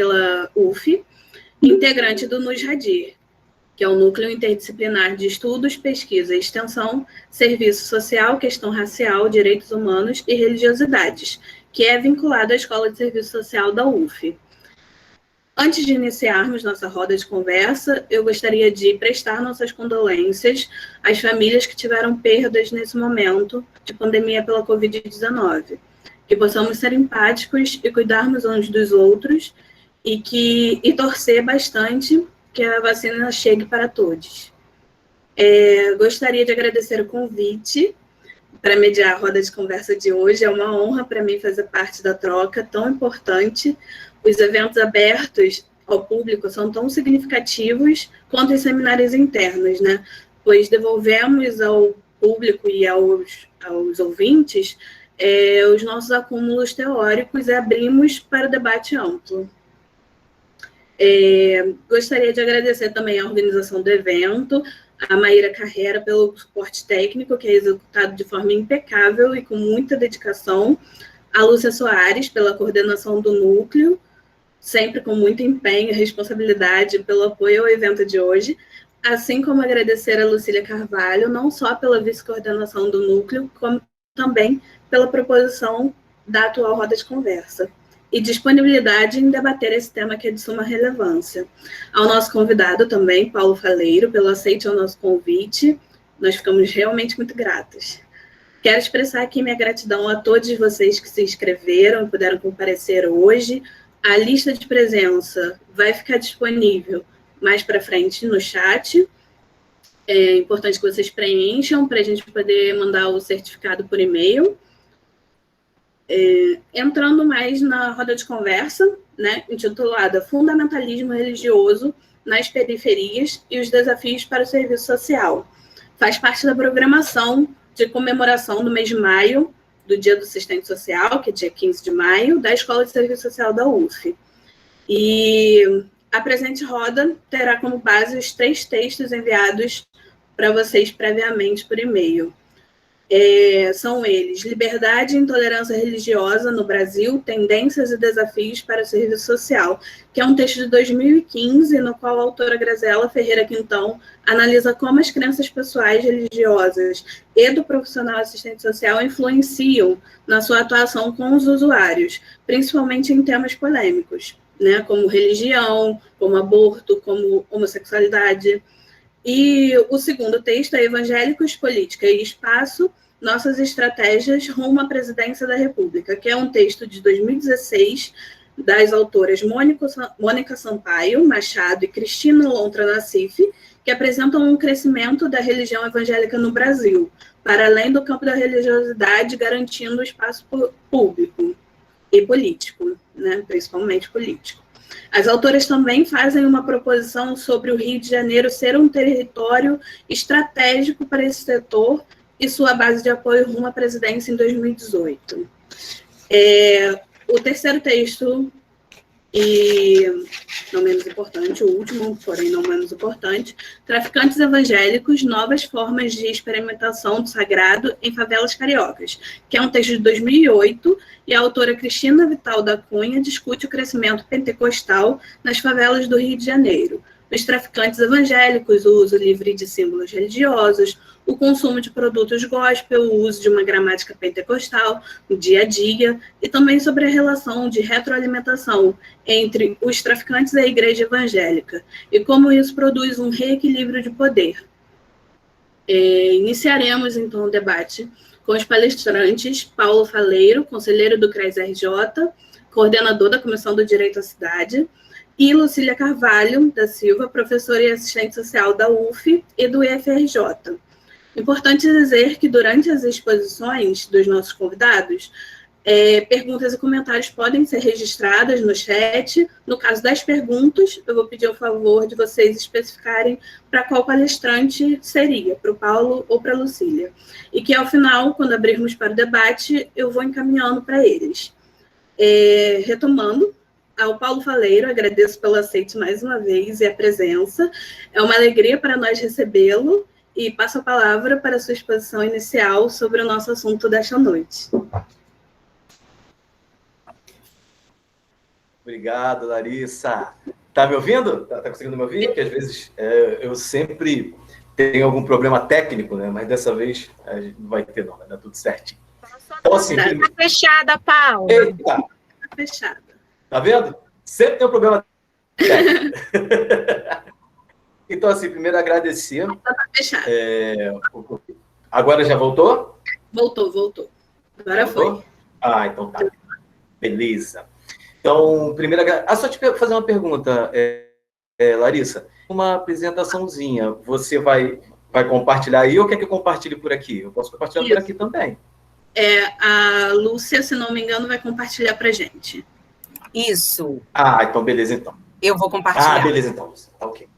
pela UF, integrante do NUS-RADIR, que é o Núcleo Interdisciplinar de Estudos, Pesquisa e Extensão, Serviço Social, Questão Racial, Direitos Humanos e Religiosidades, que é vinculado à Escola de Serviço Social da UF. Antes de iniciarmos nossa roda de conversa, eu gostaria de prestar nossas condolências às famílias que tiveram perdas nesse momento de pandemia pela Covid-19. Que possamos ser empáticos e cuidarmos uns dos outros e torcer bastante que a vacina chegue para todos. Gostaria de agradecer o convite para mediar a roda de conversa de hoje. É uma honra para mim fazer parte da troca tão importante. Os eventos abertos ao público são tão significativos quanto os seminários internos, né? Pois devolvemos ao público e aos ouvintes os nossos acúmulos teóricos e abrimos para o debate amplo. Gostaria de agradecer também a organização do evento, a Maíra Carrera pelo suporte técnico, que é executado de forma impecável e com muita dedicação, a Lúcia Soares pela coordenação do núcleo, sempre com muito empenho e responsabilidade pelo apoio ao evento de hoje, assim como agradecer a Lucília Carvalho, não só pela vice-coordenação do núcleo, como também pela proposição da atual roda de conversa e disponibilidade em debater esse tema que é de suma relevância. Ao nosso convidado também, Paulo Faleiro, pelo aceite ao nosso convite, nós ficamos realmente muito gratos. Quero expressar aqui minha gratidão a todos vocês que se inscreveram e puderam comparecer hoje. A lista de presença vai ficar disponível mais para frente no chat. É importante que vocês preencham para a gente poder mandar o certificado por e-mail. Entrando mais na roda de conversa, né, intitulada Fundamentalismo Religioso nas Periferias e os Desafios para o Serviço Social. Faz parte da programação de comemoração do mês de maio, do Dia do Assistente Social, que é dia 15 de maio, da Escola de Serviço Social da UF. E a presente roda terá como base os 3 textos enviados para vocês previamente por e-mail. São eles: Liberdade e Intolerância Religiosa no Brasil, Tendências e Desafios para o Serviço Social, que é um texto de 2015, no qual a autora Graziela Ferreira Quintão analisa como as crenças pessoais religiosas e do profissional assistente social influenciam na sua atuação com os usuários, principalmente em temas polêmicos, né, como religião, como aborto, como homossexualidade. E o segundo texto é Evangélicos, Política e Espaço, Nossas Estratégias rumo à Presidência da República, que é um texto de 2016 das autoras Mônica Sampaio Machado e Cristina Lontra Nassif, que apresentam um crescimento da religião evangélica no Brasil, para além do campo da religiosidade, garantindo o espaço público e político, né, principalmente político. As autoras também fazem uma proposição sobre o Rio de Janeiro ser um território estratégico para esse setor e sua base de apoio rumo à presidência em 2018. O terceiro texto, e não menos importante, o último, porém não menos importante, Traficantes Evangélicos, Novas Formas de Experimentação do Sagrado em Favelas Cariocas, que é um texto de 2008, e a autora Cristina Vital da Cunha discute o crescimento pentecostal nas favelas do Rio de Janeiro, os traficantes evangélicos, o uso livre de símbolos religiosos, o consumo de produtos gospel, o uso de uma gramática pentecostal no dia a dia, e também sobre a relação de retroalimentação entre os traficantes e a igreja evangélica, e como isso produz um reequilíbrio de poder. Iniciaremos, então, o debate com os palestrantes Paulo Faleiro, conselheiro do CRES-RJ, coordenador da Comissão do Direito à Cidade, e Lucília Carvalho da Silva, professora e assistente social da UF e do IFRJ. Importante dizer que durante as exposições dos nossos convidados, perguntas e comentários podem ser registradas no chat. No caso das perguntas, eu vou pedir o favor de vocês especificarem para qual palestrante seria, para o Paulo ou para a Lucília. E que, ao final, quando abrirmos para o debate, eu vou encaminhando para eles. Retomando, ao Paulo Faleiro, agradeço pelo aceite mais uma vez e a presença. É uma alegria para nós recebê-lo e passo a palavra para a sua exposição inicial sobre o nosso assunto desta noite. Obrigado, Larissa. Tá me ouvindo? Tá conseguindo me ouvir? Porque às vezes eu sempre tenho algum problema técnico, né? Mas dessa vez não vai ter, não. Vai dar tudo certinho. Então, assim, tá fechada, Paulo. Eita. Tá fechada. Tá vendo? Sempre tem um problema técnico. Então, assim, primeiro agradecer. Tá fechado. Agora já voltou? Voltou. Agora foi. Ah, então tá. Beleza. Então, primeiro, só te fazer uma pergunta, Larissa. Uma apresentaçãozinha. Você vai compartilhar aí ou quer que eu compartilhe por aqui? Eu posso compartilhar por aqui também. A Lúcia, se não me engano, vai compartilhar pra gente. Isso. Ah, então beleza, então. Eu vou compartilhar. Ah, beleza, então, Lúcia. Tá ok.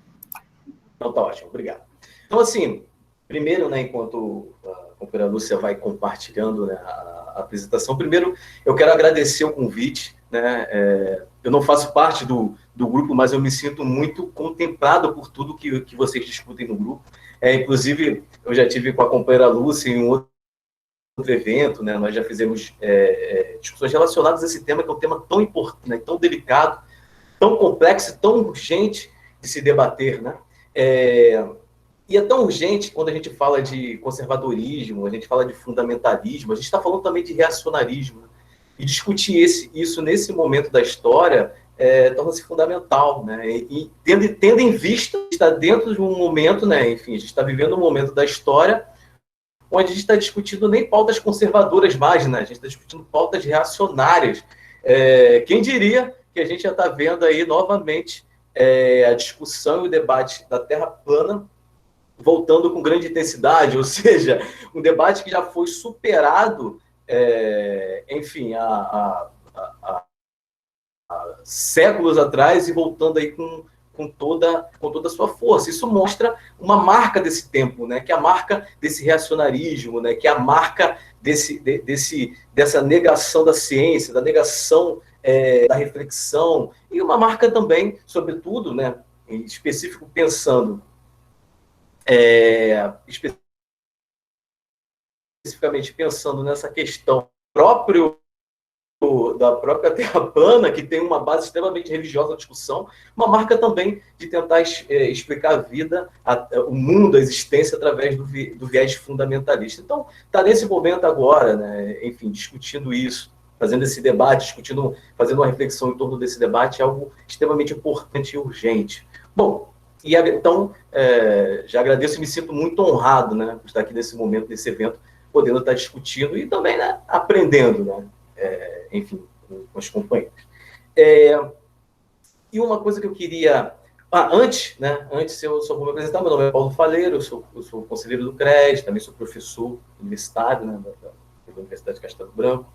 Então tá ótimo, obrigado. Então, assim, primeiro, né, enquanto a companheira Lúcia vai compartilhando, né, a apresentação, primeiro eu quero agradecer o convite, né, eu não faço parte do grupo, mas eu me sinto muito contemplado por tudo que vocês discutem no grupo. Inclusive, eu já tive com a companheira Lúcia em um outro evento, né, nós já fizemos discussões relacionadas a esse tema, que é um tema tão importante, né, tão delicado, tão complexo, tão urgente de se debater, né? E é tão urgente quando a gente fala de conservadorismo, a gente fala de fundamentalismo, a gente está falando também de reacionarismo. Né? E discutir isso nesse momento da história torna-se fundamental. Né? E tendo em vista, está dentro de um momento, né? Enfim, a gente está vivendo um momento da história onde a gente está discutindo nem pautas conservadoras mais, né? A gente está discutindo pautas reacionárias. Quem diria que a gente já está vendo aí novamente a discussão e o debate da Terra plana voltando com grande intensidade, ou seja, um debate que já foi superado, enfim, há séculos atrás e voltando aí com toda a sua força. Isso mostra uma marca desse tempo, né? Que é a marca desse reacionarismo, né? Que é a marca dessa negação da ciência, da negação da reflexão, e uma marca também, sobretudo, né? Em específico, pensando especificamente pensando nessa questão da própria Terra plana, que tem uma base extremamente religiosa na discussão, uma marca também de tentar explicar a vida, o mundo, a existência, através do viés fundamentalista. Então, está nesse momento agora, né, enfim, discutindo isso, fazendo esse debate, fazendo uma reflexão em torno desse debate, é algo extremamente importante e urgente. Bom, e então, já agradeço e me sinto muito honrado, né, por estar aqui nesse momento, nesse evento, podendo estar discutindo e também, né, aprendendo, né, enfim, com os companheiros. E uma coisa que eu queria... Antes eu só vou me apresentar, meu nome é Paulo Faleiro, eu sou conselheiro do CRES, também sou professor universitário, né, da Universidade de Castelo Branco.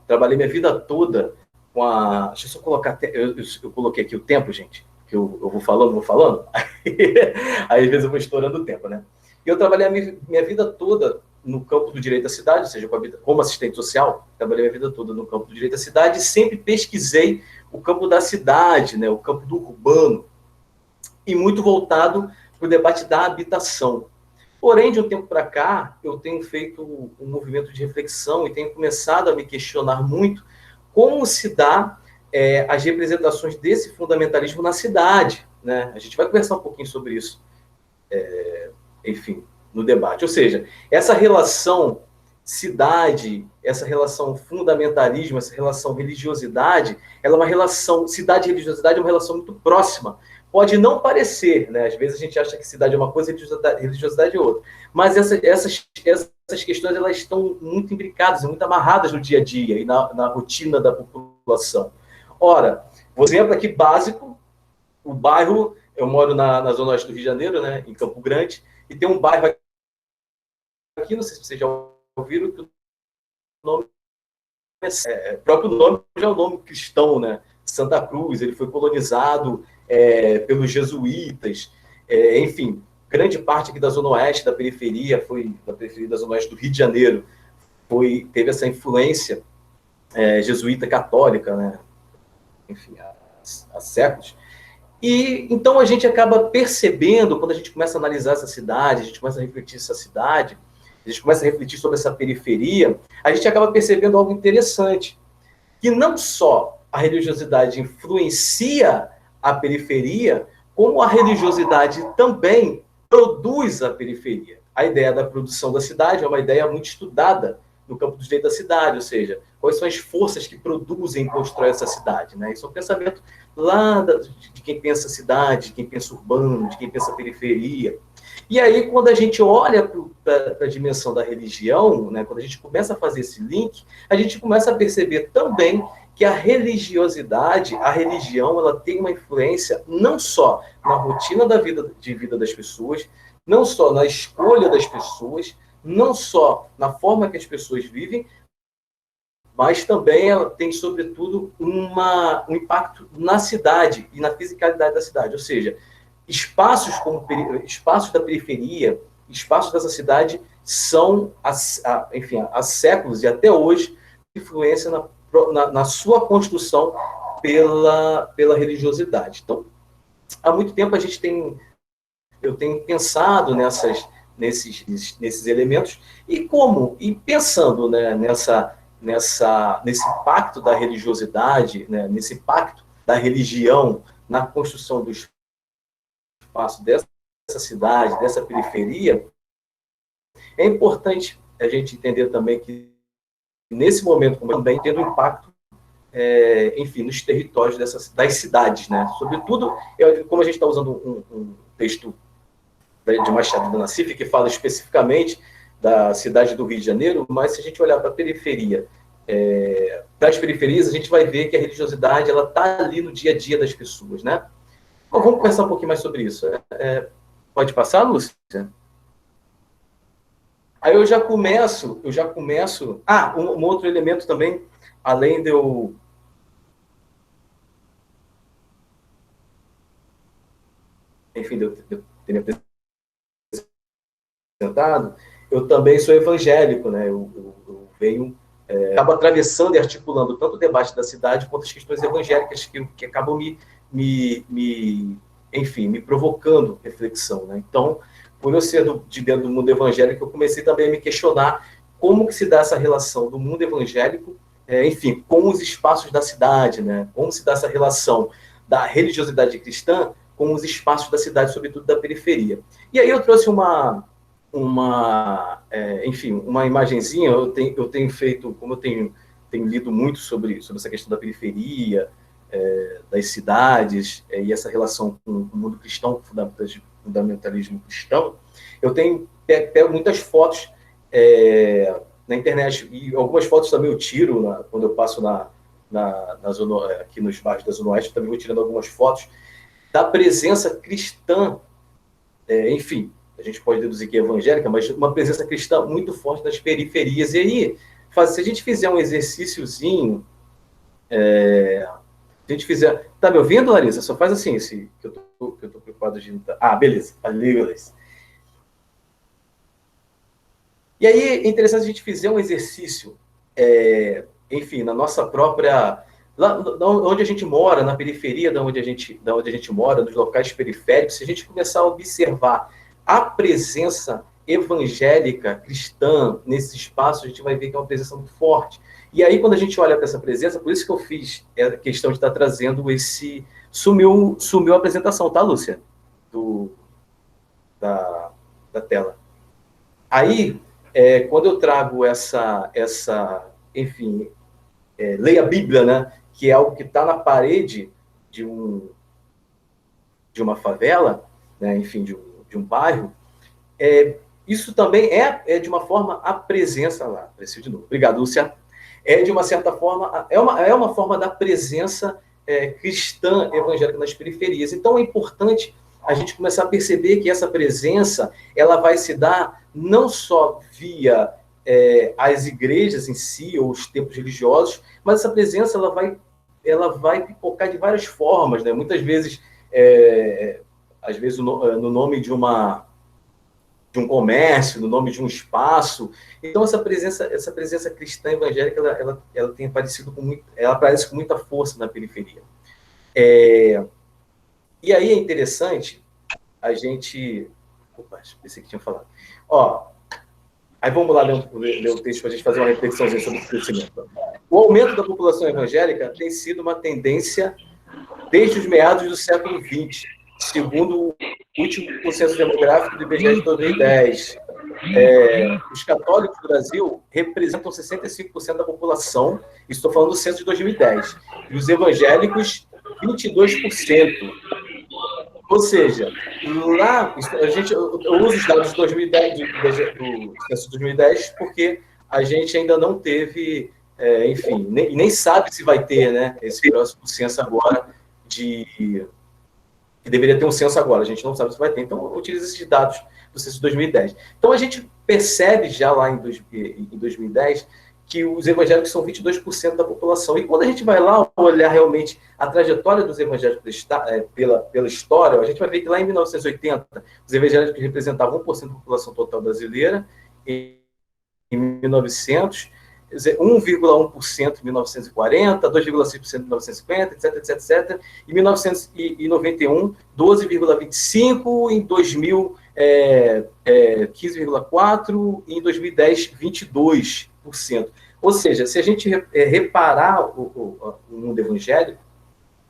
Trabalhei minha vida toda com a... Deixa eu só colocar... Eu coloquei aqui o tempo, gente, que eu vou falando. Aí, às vezes, eu vou estourando o tempo, né? E eu trabalhei a minha vida toda no campo do direito à cidade, ou seja, como assistente social, trabalhei a minha vida toda no campo do direito à cidade e sempre pesquisei o campo da cidade, né, o campo do urbano, e muito voltado para o debate da habitação. Porém, de um tempo para cá, eu tenho feito um movimento de reflexão e tenho começado a me questionar muito como se dá as representações desse fundamentalismo na cidade. Né? A gente vai conversar um pouquinho sobre isso, enfim, no debate. Ou seja, essa relação cidade, essa relação fundamentalismo, essa relação religiosidade, ela é uma relação, cidade e religiosidade é uma relação muito próxima. Pode não parecer, né? Às vezes a gente acha que cidade é uma coisa e religiosidade é outra. Mas essas questões, elas estão muito imbricadas, muito amarradas no dia a dia e na rotina da população. Ora, um exemplo aqui básico, o bairro, eu moro na zona oeste do Rio de Janeiro, né, em Campo Grande, e tem um bairro aqui, não sei se vocês já ouviram, que o nome o próprio nome já é o nome cristão, né? Santa Cruz, ele foi colonizado pelos jesuítas, enfim, grande parte aqui da zona oeste, da periferia da zona oeste do Rio de Janeiro, teve essa influência jesuíta católica, né? Enfim, há séculos. E então a gente acaba percebendo, quando a gente começa a analisar essa cidade, a gente começa a refletir essa cidade, a gente começa a refletir sobre essa periferia, a gente acaba percebendo algo interessante. que não só a religiosidade influencia a periferia, como a religiosidade também produz a periferia. A ideia da produção da cidade é uma ideia muito estudada no campo do direito da cidade, ou seja, quais são as forças que produzem e constroem essa cidade, né? Isso é um pensamento lá de quem pensa cidade, de quem pensa urbano, de quem pensa periferia. E aí, quando a gente olha para a dimensão da religião, né, quando a gente começa a fazer esse link, a gente começa a perceber também que a religiosidade, a religião, ela tem uma influência não só na rotina de vida das pessoas, não só na escolha das pessoas, não só na forma que as pessoas vivem, mas também ela tem, sobretudo, um impacto na cidade e na fisicalidade da cidade. Ou seja, espaços da periferia, espaços dessa cidade são, enfim, há séculos e até hoje, influência na sua construção pela religiosidade. Então, há muito tempo eu tenho pensado nesses elementos e pensando, né, nesse pacto da religiosidade, né, nesse pacto da religião na construção do espaço dessa cidade, dessa periferia, é importante a gente entender também que nesse momento também tendo um impacto, enfim, nos territórios das cidades, né? Sobretudo, como a gente está usando um texto de Machado de Nassif, que fala especificamente da cidade do Rio de Janeiro, mas se a gente olhar para a periferia, para as periferias, a gente vai ver que a religiosidade ela está ali no dia a dia das pessoas, né? Então, vamos conversar um pouquinho mais sobre isso. Pode passar, Lúcia? Aí eu já começo... um outro elemento também, além de eu... Enfim, de eu ter me apresentado, eu também sou evangélico, né? Eu venho... acabo atravessando e articulando tanto o debate da cidade quanto as questões evangélicas que acabam enfim, me provocando reflexão, né? Então, por eu ser de dentro do mundo evangélico, eu comecei também a me questionar como que se dá essa relação do mundo evangélico, enfim, com os espaços da cidade, né? Como se dá essa relação da religiosidade cristã com os espaços da cidade, sobretudo da periferia. E aí eu trouxe enfim, uma imagenzinha. Eu tenho feito, como eu tenho lido muito sobre essa questão da periferia, das cidades, e essa relação com o mundo cristão, fundamentalismo cristão, eu pego muitas fotos na internet, e algumas fotos também eu tiro quando eu passo na zona, aqui nos bairros da Zona Oeste, também vou tirando algumas fotos da presença cristã, enfim, a gente pode deduzir que é evangélica, mas uma presença cristã muito forte nas periferias. E aí, se a gente fizer um exercíciozinho, a gente fizer... Tá me ouvindo, Larissa? Só faz assim, que eu tô preocupado de... beleza. Beleza. E aí, é interessante a gente fizer um exercício, enfim, na nossa própria... Lá onde a gente mora, na periferia da onde a gente mora, nos locais periféricos, se a gente começar a observar a presença evangélica, cristã, nesse espaço, a gente vai ver que é uma presença muito forte. E aí, quando a gente olha para essa presença, por isso que eu fiz a questão de estar trazendo esse... Sumiu a apresentação, tá, Lúcia? Da tela. Aí, quando eu trago enfim, leia a Bíblia, né? Que é algo que está na parede de uma favela, né? Enfim, de um bairro, isso também é de uma forma a presença lá. Apareceu de novo. Obrigado, Lúcia. De uma certa forma, é uma forma da presença cristã evangélica nas periferias. Então, é importante a gente começar a perceber que essa presença ela vai se dar não só via as igrejas em si, ou os templos religiosos, mas essa presença ela vai pipocar de várias formas, né? Muitas vezes, às vezes no nome de um comércio, no nome de um espaço. Então, essa presença cristã evangélica, ela tem aparecido ela aparece com muita força na periferia. E aí é interessante a gente... Opa, pensei que tinha falado. Aí vamos lá ler o texto para a gente fazer uma reflexãozinha sobre o crescimento. O aumento da população evangélica tem sido uma tendência desde os meados do século XX, segundo o último censo demográfico do IBGE de 2010. Os católicos do Brasil representam 65% da população, estou falando do censo de 2010, e os evangélicos, 22%. Ou seja, lá, eu uso os dados de 2010, do censo de 2010, porque a gente ainda não teve, enfim, nem sabe se vai ter, né, esse próximo censo agora, que deveria ter um censo agora, a gente não sabe se vai ter, então eu utilizo esses dados do censo de 2010. Então a gente percebe já lá em 2010 que os evangélicos são 22% da população. E quando a gente vai lá olhar realmente a trajetória dos evangélicos pela história, a gente vai ver que lá em 1980, os evangélicos representavam 1% da população total brasileira, e em 1900, 1,1% em 1940, 2,6% em 1950, etc, etc, etc. Em 1991, 12,25%, em 2000, 15,4%, e em 2010, 22%. Ou seja, se a gente reparar o mundo evangélico,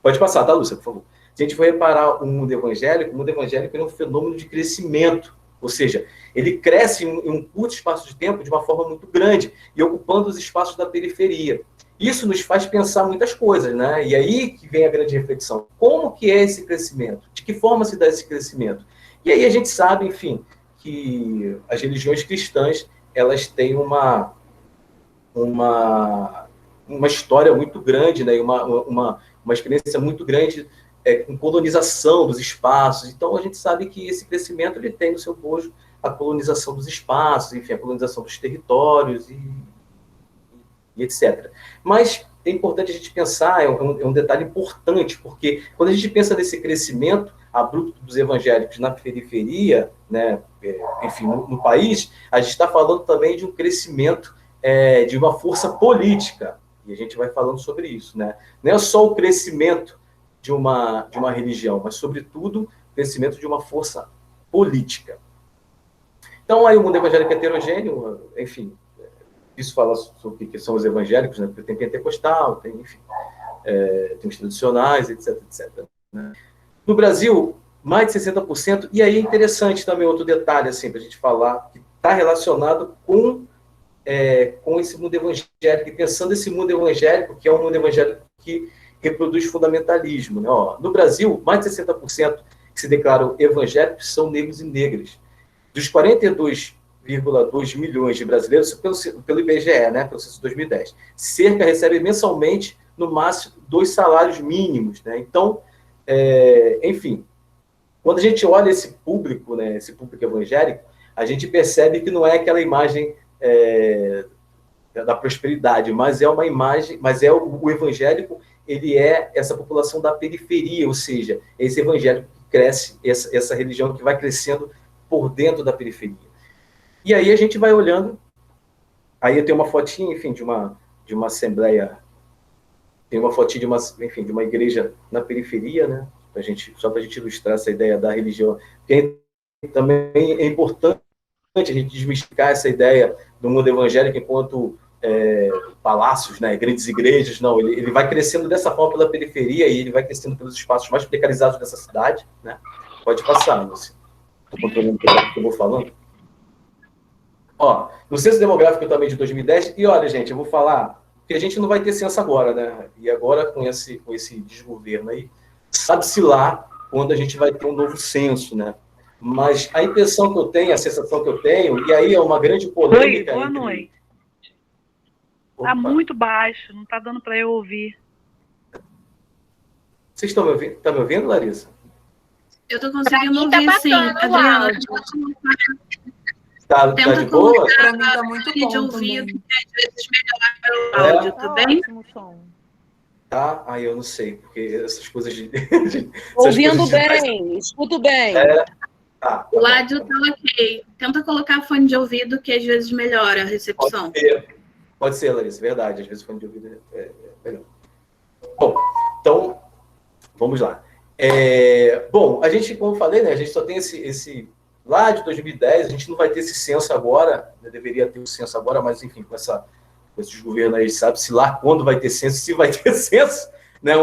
pode passar, tá, Lúcia, por favor? Se a gente for reparar o mundo evangélico é um fenômeno de crescimento, ou seja, ele cresce em um curto espaço de tempo de uma forma muito grande e ocupando os espaços da periferia. Isso nos faz pensar muitas coisas, né? E aí que vem a grande reflexão. Como que é esse crescimento? De que forma se dá esse crescimento? E aí a gente sabe, enfim, que as religiões cristãs, elas têm uma história muito grande, né? Uma experiência muito grande com colonização dos espaços. Então, a gente sabe que esse crescimento ele tem no seu bojo a colonização dos espaços, enfim, a colonização dos territórios e etc. Mas é importante a gente pensar, é um detalhe importante, porque quando a gente pensa nesse crescimento abrupto dos evangélicos na periferia, né, enfim, no país, a gente está falando também de um crescimento de uma força política, e a gente vai falando sobre isso, né? Não é só o crescimento de uma religião, mas, sobretudo, o crescimento de uma força política. Então, aí o mundo evangélico é heterogêneo, enfim, isso fala sobre o que são os evangélicos, né? Porque tem pentecostal, tem, enfim, tem os tradicionais, etc, etc. Né? No Brasil, mais de 60%, e aí é interessante também outro detalhe, assim, para a gente falar, que está relacionado com esse mundo evangélico, e pensando esse mundo evangélico, que é um mundo evangélico que reproduz fundamentalismo. Né? Ó, no Brasil, mais de 60% que se declaram evangélicos são negros e negras. Dos 42,2 milhões de brasileiros, pelo IBGE, né, pelo censo de 2010, cerca recebe mensalmente, no máximo, 2 salários mínimos. Né? Então, enfim, quando a gente olha esse público, né, esse público evangélico, a gente percebe que não é aquela imagem da prosperidade, mas é uma imagem, mas o evangélico, ele é essa população da periferia, ou seja, esse evangélico que cresce, essa religião que vai crescendo por dentro da periferia. E aí a gente vai olhando, aí eu tenho uma fotinha, enfim, de uma assembleia, tem uma fotinha de uma igreja na periferia, né? Só para a gente ilustrar essa ideia da religião, que também é importante a gente desmistificar essa ideia do mundo evangélico enquanto palácios, né, grandes igrejas. Não, ele vai crescendo dessa forma pela periferia e ele vai crescendo pelos espaços mais precarizados dessa cidade. Né? Pode passar, Lúcia. Estou controlando o que eu vou falando. Ó, no censo demográfico também de 2010, e olha, gente, eu vou falar que a gente não vai ter censo agora, né? E agora, com esse desgoverno aí, sabe-se lá quando a gente vai ter um novo censo, né? Mas a impressão que eu tenho, a sensação que eu tenho, e aí é uma grande polêmica... Oi, boa noite. Está muito baixo, não está dando para eu ouvir. Vocês estão me ouvindo? Está me ouvindo, Larissa? Eu estou conseguindo ouvir, sim. Adriana, tá de boa? Para mim está muito bom de ouvido, também. que às vezes melhora o áudio, tudo bem? Ótimo som. Tá? Aí eu não sei, porque essas coisas de... Ouvindo bem, escuto bem. Tá o áudio está ok. Tenta colocar fone de ouvido, que às vezes melhora a recepção. Pode ser, Larissa, verdade. Às vezes fone de ouvido é melhor. Bom, então, vamos lá. Bom, a gente, como eu falei, né, a gente só tem esse lá de 2010, a gente não vai ter esse censo agora, né, deveria ter o censo agora, mas enfim, com esses governos aí, sabe-se lá quando vai ter censo, se vai ter censo, né?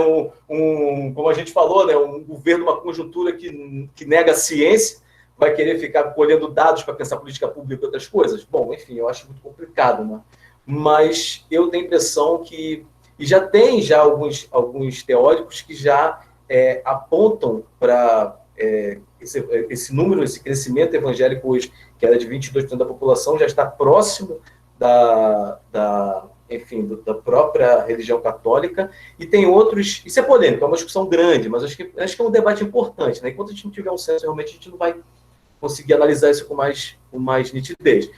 Como a gente falou, né? Um governo, uma conjuntura que nega a ciência, vai querer ficar colhendo dados para pensar política pública e outras coisas. Bom, enfim, eu acho muito complicado, né? Mas eu tenho a impressão que... E já tem alguns teóricos que já apontam para esse número, esse crescimento evangélico hoje, que era de 22% da população, já está próximo da própria religião católica, e tem outros... Isso é polêmico, é uma discussão grande, mas acho que é um debate importante, né? Enquanto a gente não tiver um censo, realmente a gente não vai conseguir analisar isso com mais nitidez.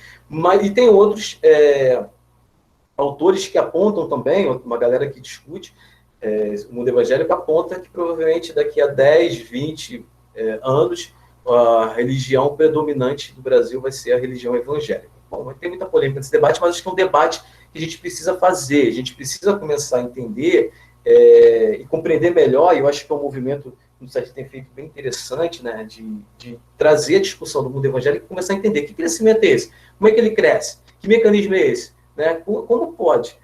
E tem outros autores que apontam também, uma galera que discute, o mundo evangélico aponta que provavelmente daqui a 10, 20 anos, a religião predominante do Brasil vai ser a religião evangélica. Bom, tem muita polêmica nesse debate, mas acho que é um debate que a gente precisa fazer, a gente precisa começar a entender e compreender melhor, e eu acho que é um movimento que o site tem feito bem interessante, né, de trazer a discussão do mundo evangélico e começar a entender que crescimento é esse, como é que ele cresce, que mecanismo é esse, né, como pode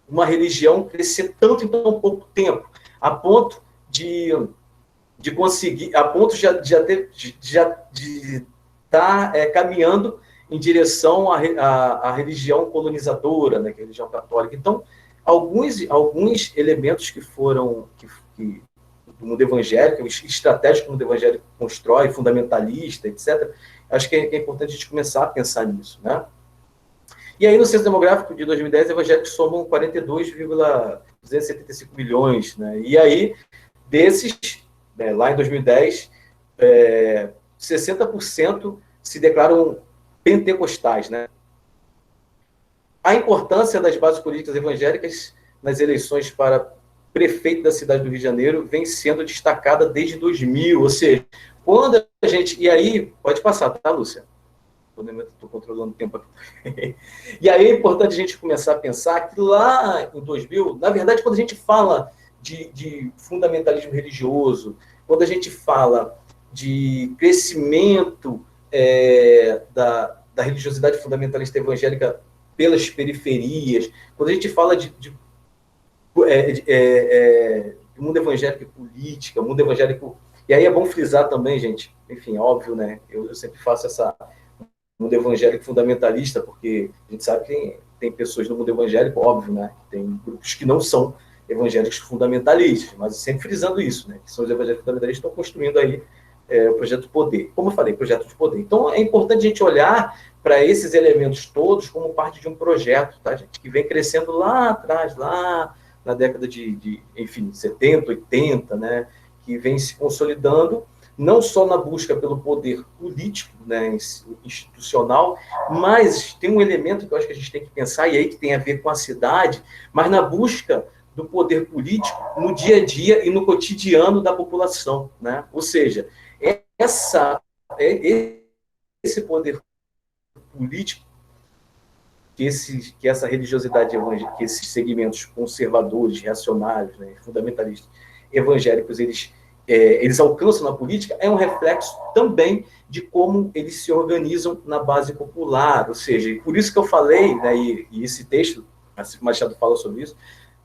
uma religião crescer tanto em tão pouco tempo, a ponto de conseguir, a ponto de estar caminhando em direção à religião colonizadora, né, que é a religião católica. Então, alguns elementos que foram do mundo evangélico, estratégico que o mundo evangélico constrói, fundamentalista, etc., acho que é importante a gente começar a pensar nisso, né? E aí, no censo demográfico de 2010, evangélicos somam 42,275 milhões, né? E aí, desses, né, lá em 2010, 60% se declaram pentecostais, né? A importância das bases políticas evangélicas nas eleições para prefeito da cidade do Rio de Janeiro vem sendo destacada desde 2000, ou seja, quando a gente... E aí, pode passar, tá, Lúcia? Estou controlando o tempo aqui. E aí é importante a gente começar a pensar que lá em 2000, na verdade, quando a gente fala de fundamentalismo religioso, quando a gente fala de crescimento da religiosidade fundamentalista evangélica pelas periferias, quando a gente fala de mundo evangélico e política, mundo evangélico... E aí é bom frisar também, gente, enfim, óbvio, né? Eu sempre faço essa mundo evangélico fundamentalista, porque a gente sabe que tem pessoas no mundo evangélico, óbvio, né? Tem grupos que não são evangélicos fundamentalistas, mas sempre frisando isso, né? Que são os evangélicos fundamentalistas que estão construindo aí o projeto de poder. Como eu falei, projeto de poder. Então, é importante a gente olhar para esses elementos todos como parte de um projeto, tá, gente? Que vem crescendo lá atrás, lá na década enfim, 70, 80, né? Que vem se consolidando, não só na busca pelo poder político, né, institucional, mas tem um elemento que eu acho que a gente tem que pensar, e aí que tem a ver com a cidade, mas na busca do poder político no dia a dia e no cotidiano da população, né? Ou seja, esse poder político que essa religiosidade evangélica, que esses segmentos conservadores, reacionários, né, fundamentalistas evangélicos, eles alcançam na política, é um reflexo também de como eles se organizam na base popular, ou seja, por isso que eu falei, né, e esse texto, o Machado fala sobre isso,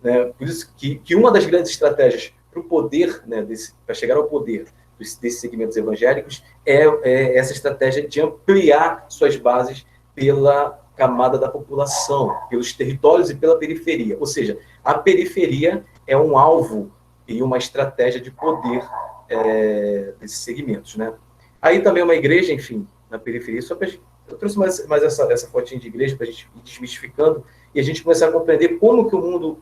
né, por isso que uma das grandes estratégias para o poder, né, para chegar ao poder desses segmentos evangélicos, é essa estratégia de ampliar suas bases pela camada da população, pelos territórios e pela periferia, ou seja, a periferia é um alvo e uma estratégia de poder desses segmentos, né? Aí também uma igreja, enfim, na periferia, eu trouxe mais essa fotinha de igreja para a gente ir desmistificando e a gente começar a compreender como que o mundo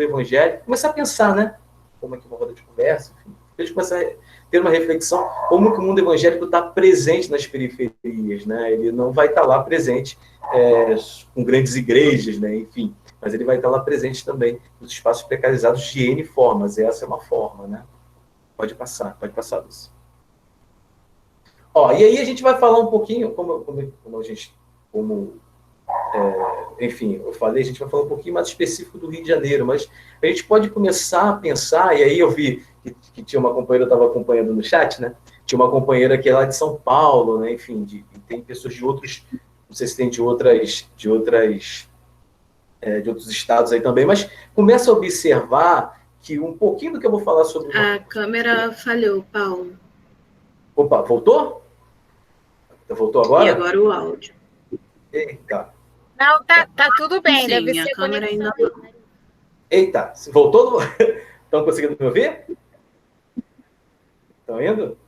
evangélico, começar a pensar, né? Como é que uma roda de conversa, enfim, a gente começar a ter uma reflexão como que o mundo evangélico está presente nas periferias, né? Ele não vai estar lá presente com grandes igrejas, né? Enfim, mas ele vai estar lá presente também nos espaços precarizados de N formas. Essa é uma forma, né? Pode passar, Lúcia. E aí a gente vai falar um pouquinho, enfim, eu falei, a gente vai falar um pouquinho mais específico do Rio de Janeiro, mas a gente pode começar a pensar, e aí eu vi que tinha uma companheira, eu estava acompanhando no chat, né? Tinha uma companheira que é lá de São Paulo, né? Enfim, tem pessoas de outros não sei se tem de outros estados aí também, mas começa a observar que um pouquinho do que eu vou falar sobre... A câmera falhou, Paulo. Opa, voltou? Voltou agora? E agora o áudio. Eita. Não, tá tudo bem, Sim, deve a ser câmera conexão. ainda... Eita, voltou? Estão conseguindo me ouvir? Estão indo?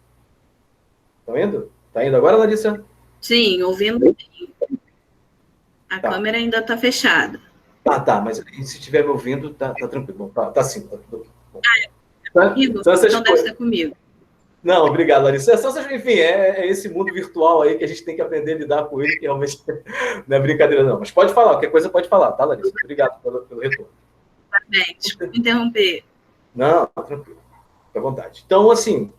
Estão indo? Tá indo agora, Larissa? Sim, ouvindo bem. A Tá. câmera ainda está fechada. Tá, mas se estiver me ouvindo, tá tranquilo. Bom, tá sim, tá tudo bom. Comigo? Então Deve ser comigo. Não, obrigado, Larissa. Enfim, é esse mundo virtual aí que a gente tem que aprender a lidar com ele, que realmente não é brincadeira, não. Mas pode falar, qualquer coisa pode falar, tá, Larissa? Obrigado pelo retorno. Bem, desculpa interromper. Não, tranquilo. Fica à vontade. Então, assim,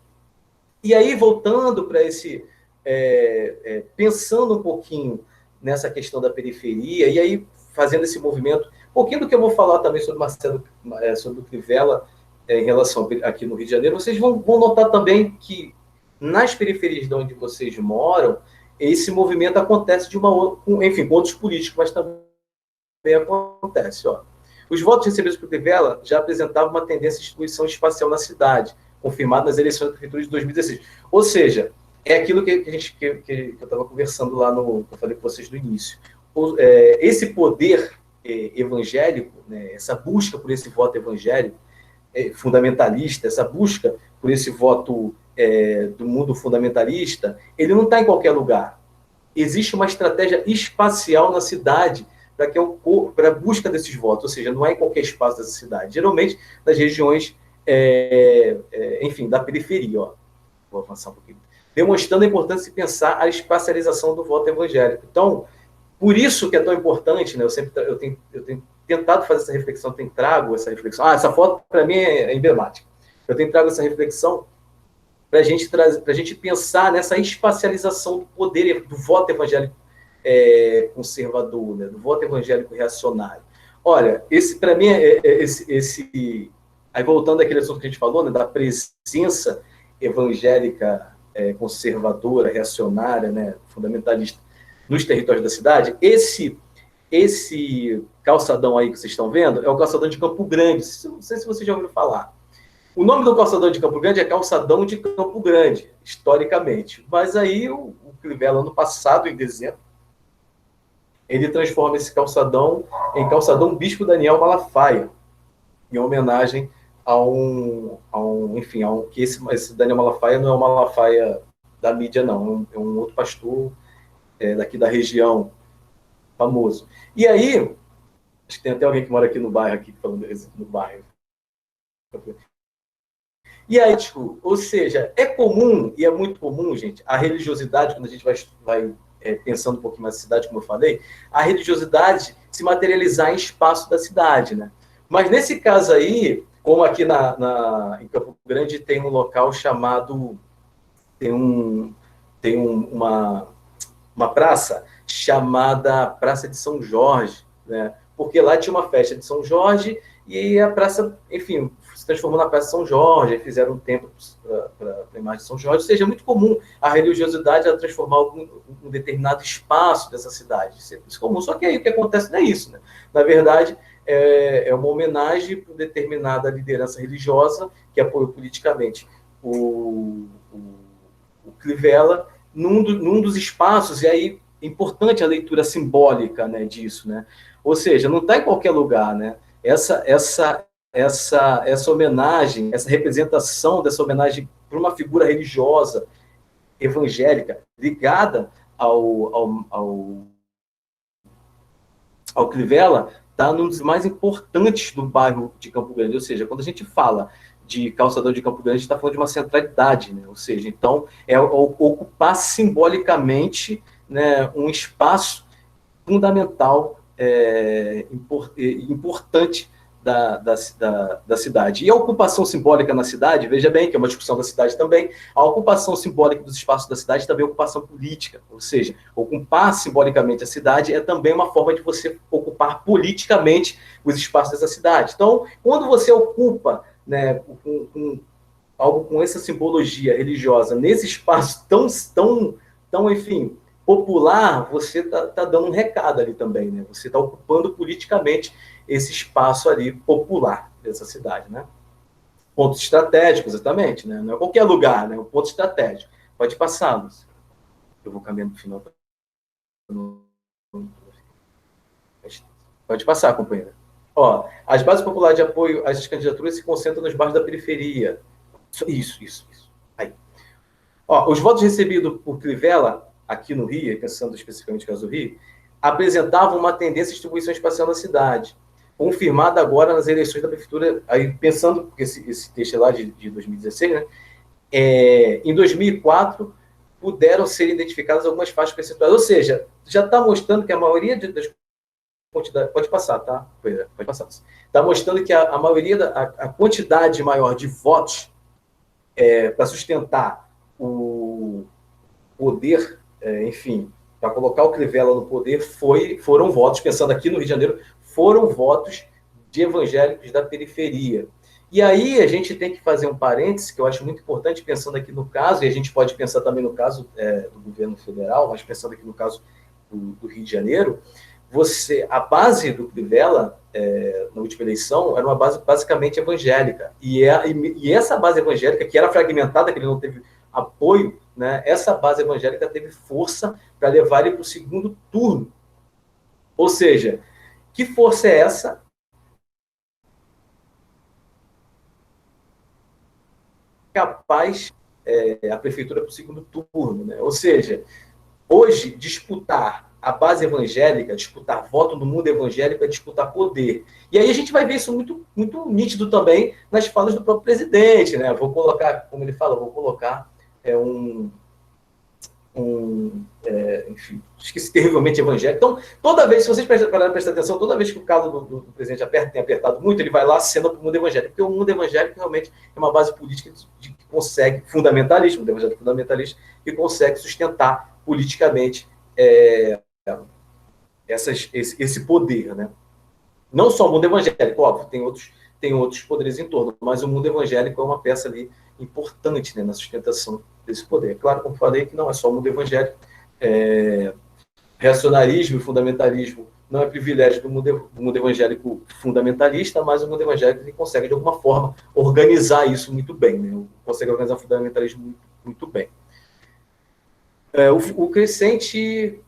e aí voltando para esse... pensando um pouquinho nessa questão da periferia, e aí fazendo esse movimento, um pouquinho do que eu vou falar também sobre Marcelo, sobre o Crivella, em relação aqui no Rio de Janeiro, vocês vão notar também que nas periferias de onde vocês moram, esse movimento acontece de enfim, com outros políticos, mas também acontece. Ó. Os votos recebidos por Crivella já apresentavam uma tendência de distribuição espacial na cidade, confirmada nas eleições da prefeitura de 2016. Ou seja, é aquilo que eu estava conversando lá que eu falei com vocês no início. Esse poder evangélico, né, essa busca por esse voto evangélico, fundamentalista, essa busca por esse voto do mundo fundamentalista, ele não está em qualquer lugar. Existe uma estratégia espacial na cidade para a busca desses votos, ou seja, não é em qualquer espaço dessa cidade, geralmente nas regiões, enfim, da periferia. Ó. Vou avançar um pouquinho. Demonstrando a importância de pensar a espacialização do voto evangélico. Então, por isso que é tão importante, né? Eu tenho tentado fazer essa reflexão, trago essa reflexão. Essa foto, para mim, é emblemática. Eu tenho trago essa reflexão para a gente pensar nessa espacialização do poder, do voto evangélico conservador, né? Do voto evangélico reacionário. Olha, esse, para mim, aí voltando àquele assunto que a gente falou, né? Da presença evangélica conservadora, reacionária, né? Fundamentalista nos territórios da cidade, esse calçadão aí que vocês estão vendo é o calçadão de Campo Grande. Não sei se vocês já ouviram falar. O nome do calçadão de Campo Grande é calçadão de Campo Grande, historicamente. Mas aí o Crivella, ano passado, em dezembro, ele transforma esse calçadão em calçadão Bispo Daniel Malafaia, em homenagem que esse Daniel Malafaia não é o Malafaia da mídia, não. É um outro pastor daqui da região, famoso. E aí, acho que tem até alguém que mora aqui no bairro, falando no bairro. E aí, ou seja, é comum, e é muito comum, gente, a religiosidade, quando a gente vai pensando um pouquinho mais na cidade, como eu falei, a religiosidade se materializar em espaço da cidade, né? Mas nesse caso aí, como aqui em Campo Grande tem um local chamado... Tem uma praça chamada Praça de São Jorge, né? Porque lá tinha uma festa de São Jorge e a praça, enfim, se transformou na Praça de São Jorge, fizeram um templo para a imagem de São Jorge. Ou seja, é muito comum a religiosidade a transformar um determinado espaço dessa cidade. Isso é comum, só que aí o que acontece não é isso, né? Na verdade, é uma homenagem para uma determinada liderança religiosa que apoiou politicamente o Crivella num dos espaços, e aí é importante a leitura simbólica, né, disso, né? Ou seja, não está em qualquer lugar, né? Essa homenagem, essa representação dessa homenagem para uma figura religiosa, evangélica, ligada ao Crivella, está num dos mais importantes do bairro de Campo Grande. Ou seja, quando a gente fala de calçadão de Campo Grande, a gente está falando de uma centralidade, né? Ou seja, então, ocupar simbolicamente, né, um espaço fundamental, importante da cidade. E a ocupação simbólica na cidade, veja bem, que é uma discussão da cidade também, a ocupação simbólica dos espaços da cidade também é ocupação política, ou seja, ocupar simbolicamente a cidade é também uma forma de você ocupar politicamente os espaços dessa cidade. Então, quando você ocupa, né, algo com essa simbologia religiosa nesse espaço tão enfim, popular, você tá dando um recado ali também, né? Você está ocupando politicamente esse espaço ali popular dessa cidade, né? Pontos estratégicos, exatamente, né? Não é qualquer lugar, né? Um ponto estratégico. Pode passar, Lúcia. Eu vou caminhando para o final. Pode passar, companheira. Ó, as bases populares de apoio às candidaturas se concentram nos bairros da periferia. Isso. Aí. Ó, os votos recebidos por Crivella, aqui no Rio, pensando especificamente no caso do Rio, apresentavam uma tendência de distribuição espacial na cidade, confirmada agora nas eleições da prefeitura, aí pensando, porque esse texto é lá de 2016, né? Em 2004, puderam ser identificadas algumas faixas percentuais, ou seja, já está mostrando que a maioria das quantidades... Pode passar, tá? Pode passar. Está mostrando que a maioria, a quantidade maior de votos para sustentar o poder, enfim, para colocar o Crivella no poder, foram votos, pensando aqui no Rio de Janeiro, foram votos de evangélicos da periferia. E aí a gente tem que fazer um parêntese, que eu acho muito importante, pensando aqui no caso, e a gente pode pensar também no caso do governo federal, mas pensando aqui no caso do Rio de Janeiro, a base do Crivella, na última eleição, era uma base basicamente evangélica. E essa base evangélica, que era fragmentada, que ele não teve apoio, né, essa base evangélica teve força para levar ele para o segundo turno. Ou seja, que força é essa? Capaz a prefeitura para o segundo turno, né? Ou seja, hoje disputar a base evangélica, disputar voto no mundo evangélico é disputar poder. E aí a gente vai ver isso muito, muito nítido também nas falas do próprio presidente, né? Vou colocar, como ele fala, enfim, esqueci terrivelmente evangélico. Então, toda vez, se vocês prestarem atenção, toda vez que o calo do presidente tem apertado muito, ele vai lá acena para o mundo evangélico, porque o mundo evangélico realmente é uma base política que consegue, fundamentalista, o mundo evangélico fundamentalista, que consegue sustentar politicamente esse poder, né? Não só o mundo evangélico, óbvio, tem outros poderes em torno, mas o mundo evangélico é uma peça ali importante, né, na sustentação desse poder. Claro, como falei, que não é só o mundo evangélico, reacionarismo e fundamentalismo não é privilégio do mundo evangélico fundamentalista, mas o mundo evangélico ele consegue, de alguma forma, organizar isso muito bem, né? Consegue organizar o fundamentalismo muito, muito bem. O crescente...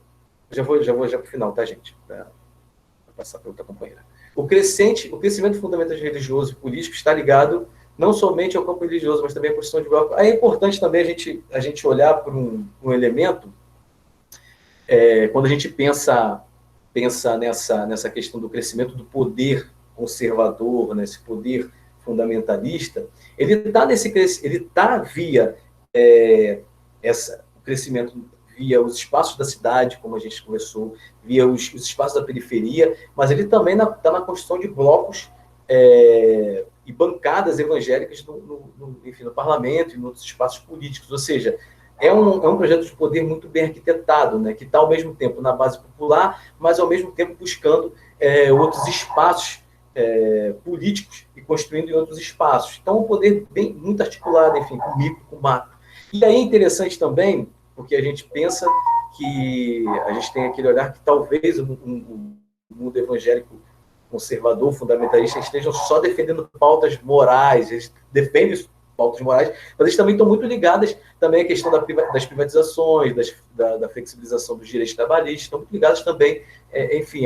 Já vou para o final, tá, gente? Para passar para outra companheira. O crescimento do fundamentalismo religioso e político está ligado não somente ao campo religioso, mas também à posição de bloco. Aí é importante também a gente olhar para um elemento, quando a gente pensa nessa questão do crescimento do poder conservador, nesse poder fundamentalista, ele está via o crescimento via os espaços da cidade, como a gente conversou, via os espaços da periferia, mas ele também está na construção de blocos e bancadas evangélicas no parlamento e nos espaços políticos. Ou seja, é um projeto de poder muito bem arquitetado, né, que está ao mesmo tempo na base popular, mas ao mesmo tempo buscando outros espaços políticos e construindo em outros espaços. Então, um poder muito articulado, enfim, com micro, com macro. E aí é interessante também, porque a gente pensa que a gente tem aquele olhar que talvez o mundo evangélico conservador, fundamentalista, estejam só defendendo pautas morais, eles defendem pautas morais, mas eles também estão muito ligadas também à questão das privatizações, da flexibilização dos direitos trabalhistas, estão muito ligados também, enfim,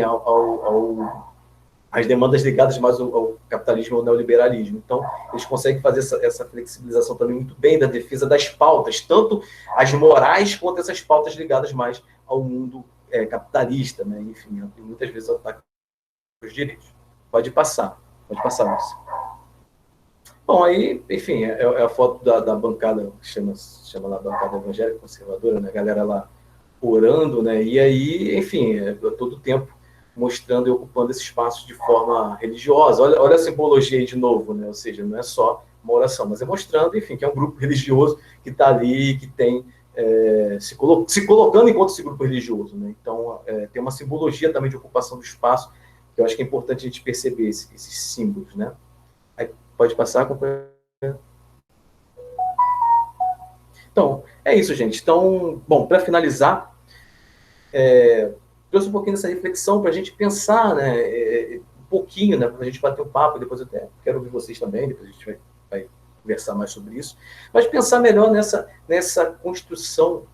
às demandas ligadas mais ao capitalismo ou ao neoliberalismo. Então, eles conseguem fazer essa flexibilização também muito bem da defesa das pautas, tanto as morais quanto essas pautas ligadas mais ao mundo capitalista, né? Enfim, muitas vezes ataque os direitos. Pode passar, Lúcia. Bom, aí, enfim, é a foto da bancada, que chama lá bancada evangélica conservadora, né? A galera lá orando, né? E aí, enfim, todo o tempo mostrando e ocupando esse espaço de forma religiosa. Olha a simbologia aí de novo, né? Ou seja, não é só uma oração, mas é mostrando, enfim, que é um grupo religioso que está ali, que tem se colocando enquanto esse grupo religioso, né? Então, tem uma simbologia também de ocupação do espaço, que eu acho que é importante a gente perceber esses símbolos, né? Aí, pode passar, companheiro? Então, é isso, gente. Então, bom, para finalizar, trouxe um pouquinho dessa reflexão para a gente pensar, né, um pouquinho, né, para a gente bater um papo, depois eu até quero ouvir vocês também, depois a gente vai conversar mais sobre isso, mas pensar melhor nessa construção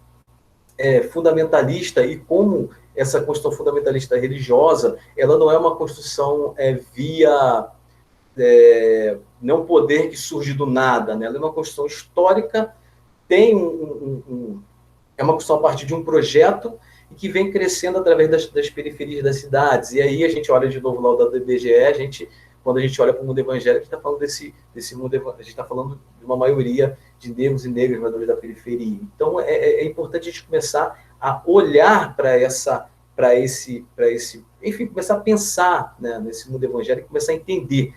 fundamentalista e como essa construção fundamentalista religiosa, ela não é uma construção via não poder que surge do nada, né? Ela é uma construção histórica, tem é uma construção a partir de um projeto e que vem crescendo através das periferias das cidades. E aí a gente olha de novo lá o dado do IBGE, quando a gente olha para o mundo evangélico, a gente está falando desse mundo, a gente está falando de uma maioria de negros e negras moradores da periferia. Então é importante a gente começar a olhar para esse, enfim, começar a pensar, né, nesse mundo evangélico, começar a entender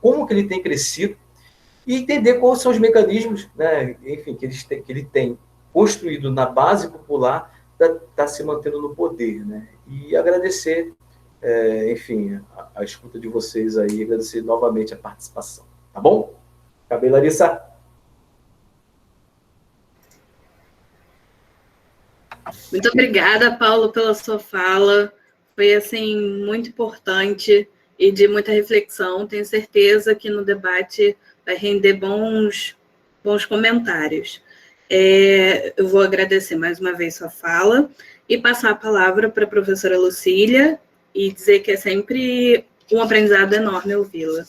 como que ele tem crescido e entender quais são os mecanismos, né, enfim, que ele tem construído na base popular para estar se mantendo no poder, né? E agradecer, enfim, a escuta de vocês aí, agradecer novamente a participação. Tá bom? Acabei, Larissa? Muito obrigada, Paulo, pela sua fala. Foi, assim, muito importante e de muita reflexão. Tenho certeza que no debate vai render bons comentários. Eu vou agradecer mais uma vez sua fala e passar a palavra para a professora Lucília e dizer que é sempre um aprendizado enorme ouvi-la.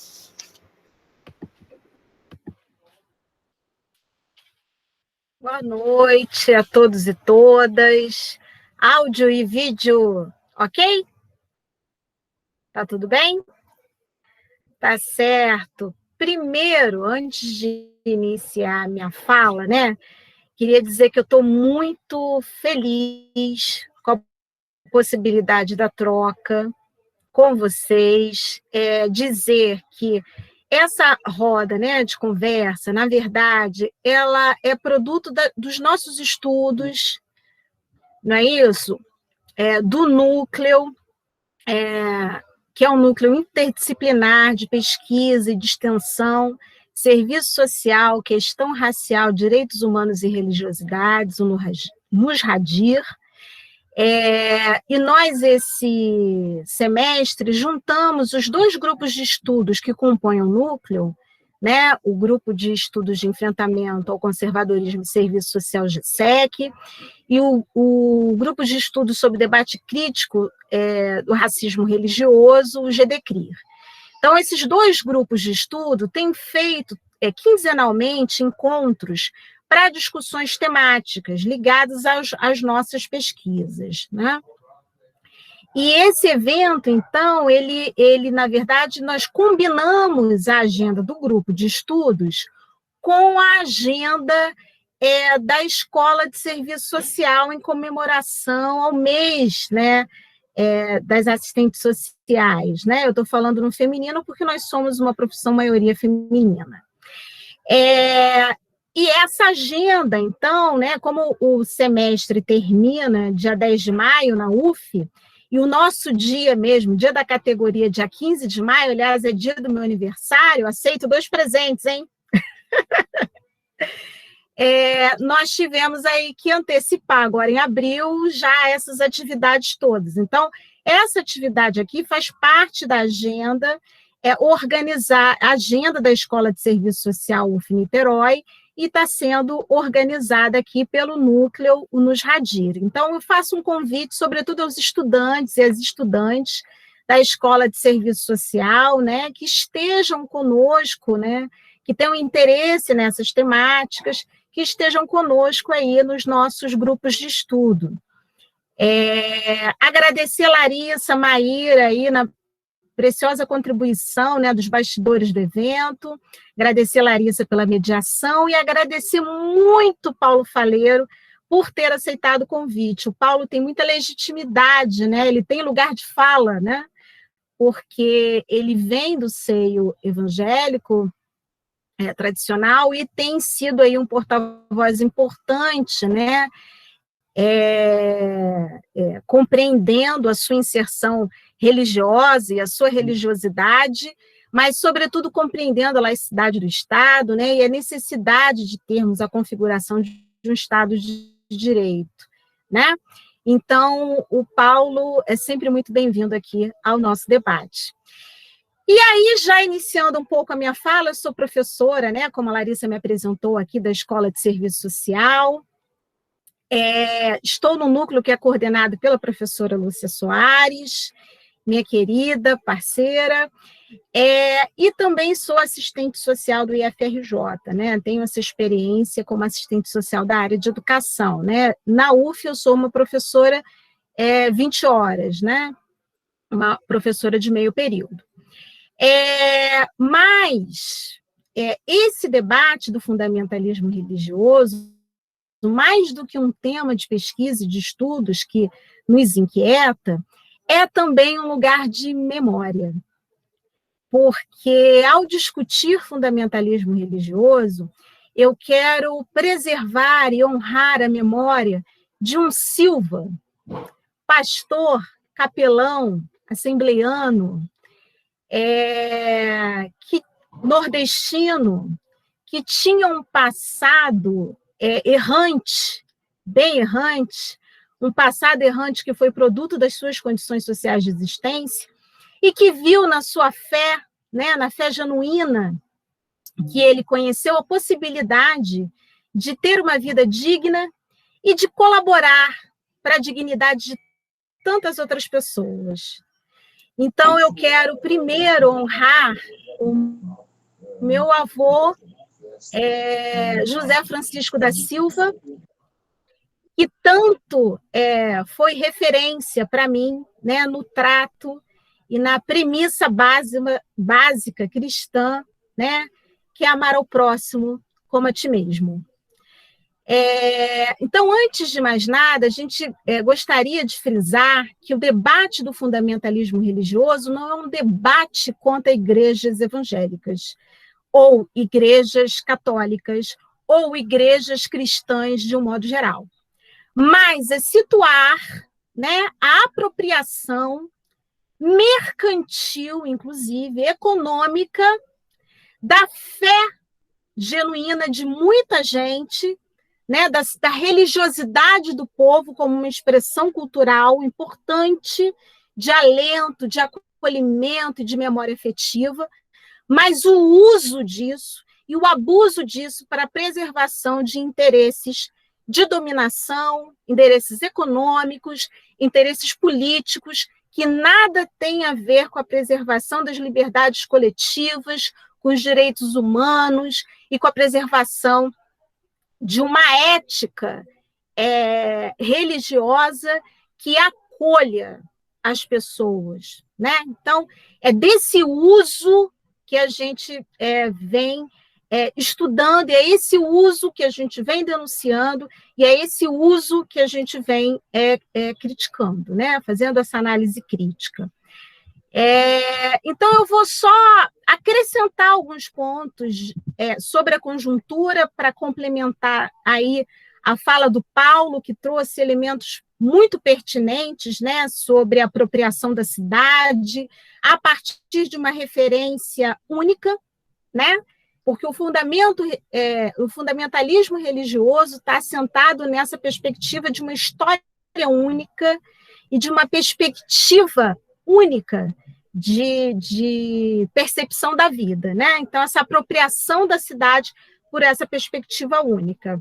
Boa noite a todos e todas. Áudio e vídeo, ok? Tá tudo bem? Tá certo. Primeiro, antes de iniciar a minha fala, né, queria dizer que eu estou muito feliz com a possibilidade da troca com vocês, dizer que essa roda, né, de conversa, na verdade, ela é produto dos nossos estudos, não é isso? Do núcleo, que é um núcleo interdisciplinar de pesquisa e de extensão, serviço social, questão racial, direitos humanos e religiosidades, o NUSRADIR. E nós, esse semestre, juntamos os dois grupos de estudos que compõem o núcleo, né, o grupo de estudos de enfrentamento ao conservadorismo e serviço social GSEC, e o grupo de estudos sobre debate crítico do racismo religioso, o GDCRIR. Então, esses dois grupos de estudo têm feito quinzenalmente encontros para discussões temáticas ligadas às nossas pesquisas, né? E esse evento, então, ele, na verdade, nós combinamos a agenda do grupo de estudos com a agenda da Escola de Serviço Social em comemoração ao mês, né, das assistentes sociais, né? Eu estou falando no feminino porque nós somos uma profissão maioria feminina. E essa agenda, então, né, como o semestre termina dia 10 de maio na UF, e o nosso dia mesmo, dia da categoria, dia 15 de maio, aliás, é dia do meu aniversário, aceito 2 presentes, hein? Nós tivemos aí que antecipar agora em abril já essas atividades todas. Então, essa atividade aqui faz parte da agenda, organizar a agenda da Escola de Serviço Social UF Niterói, e está sendo organizada aqui pelo núcleo, o NUSRADIR. Então, eu faço um convite, sobretudo aos estudantes e às estudantes da Escola de Serviço Social, né, que estejam conosco, né, que tenham interesse nessas temáticas, que estejam conosco aí nos nossos grupos de estudo. Agradecer a Larissa, Maíra, aí na preciosa contribuição, né, dos bastidores do evento, agradecer a Larissa pela mediação e agradecer muito Paulo Faleiro por ter aceitado o convite. O Paulo tem muita legitimidade, né, ele tem lugar de fala, né, porque ele vem do seio evangélico tradicional e tem sido aí um porta-voz importante, né, compreendendo a sua inserção religiosa e a sua religiosidade, mas, sobretudo, compreendendo a laicidade do Estado, né, e a necessidade de termos a configuração de um Estado de direito, né? Então, o Paulo é sempre muito bem-vindo aqui ao nosso debate. E aí, já iniciando um pouco a minha fala, eu sou professora, né, como a Larissa me apresentou aqui, da Escola de Serviço Social. Estou no núcleo que é coordenado pela professora Lúcia Soares, minha querida parceira, e também sou assistente social do IFRJ, né? Tenho essa experiência como assistente social da área de educação, né? Na UF eu sou uma professora 20 horas, né? Uma professora de meio período. Mas esse debate do fundamentalismo religioso, mais do que um tema de pesquisa e de estudos que nos inquieta, é também um lugar de memória. Porque, ao discutir fundamentalismo religioso, eu quero preservar e honrar a memória de um Silva, pastor, capelão, assembleiano, nordestino, que tinha um passado errante, bem errante, um passado errante que foi produto das suas condições sociais de existência, e que viu na sua fé, né, na fé genuína, que ele conheceu a possibilidade de ter uma vida digna e de colaborar para a dignidade de tantas outras pessoas. Então, eu quero primeiro honrar o meu avô, José Francisco da Silva, que tanto foi referência para mim, né, no trato e na premissa básica cristã, né, que é amar ao próximo como a ti mesmo. Então, antes de mais nada, a gente gostaria de frisar que o debate do fundamentalismo religioso não é um debate contra igrejas evangélicas, ou igrejas católicas, ou igrejas cristãs de um modo geral, mas é situar, né, a apropriação mercantil, inclusive, econômica, da fé genuína de muita gente, né, da religiosidade do povo como uma expressão cultural importante de alento, de acolhimento e de memória afetiva, mas o uso disso e o abuso disso para a preservação de interesses de dominação, interesses econômicos, interesses políticos, que nada tem a ver com a preservação das liberdades coletivas, com os direitos humanos e com a preservação de uma ética religiosa que acolha as pessoas, né? Então, é desse uso que a gente vem estudando, e é esse uso que a gente vem denunciando, e é esse uso que a gente vem criticando, né? Fazendo essa análise crítica. Então, eu vou só acrescentar alguns pontos sobre a conjuntura para complementar aí a fala do Paulo, que trouxe elementos muito pertinentes, né, sobre a apropriação da cidade, a partir de uma referência única, né, porque o fundamentalismo religioso está assentado nessa perspectiva de uma história única e de uma perspectiva única de percepção da vida, né? Então, essa apropriação da cidade por essa perspectiva única.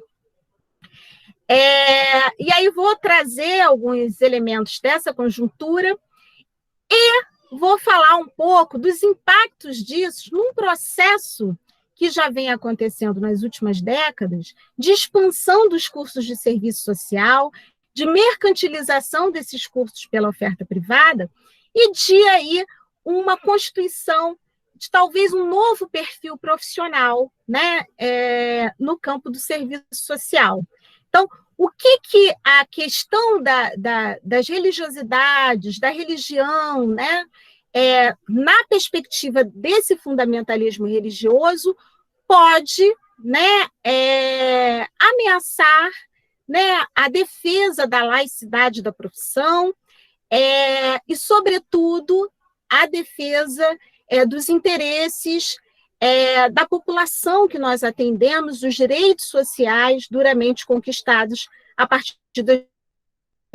E aí vou trazer alguns elementos dessa conjuntura e vou falar um pouco dos impactos disso num processo que já vem acontecendo nas últimas décadas de expansão dos cursos de serviço social, de mercantilização desses cursos pela oferta privada e de aí uma constituição de talvez um novo perfil profissional, né, no campo do serviço social. Então, o que a questão das religiosidades, da religião, né, na perspectiva desse fundamentalismo religioso, pode, né, ameaçar, né, a defesa da laicidade da profissão e, sobretudo, a defesa dos interesses da população que nós atendemos, dos direitos sociais duramente conquistados a partir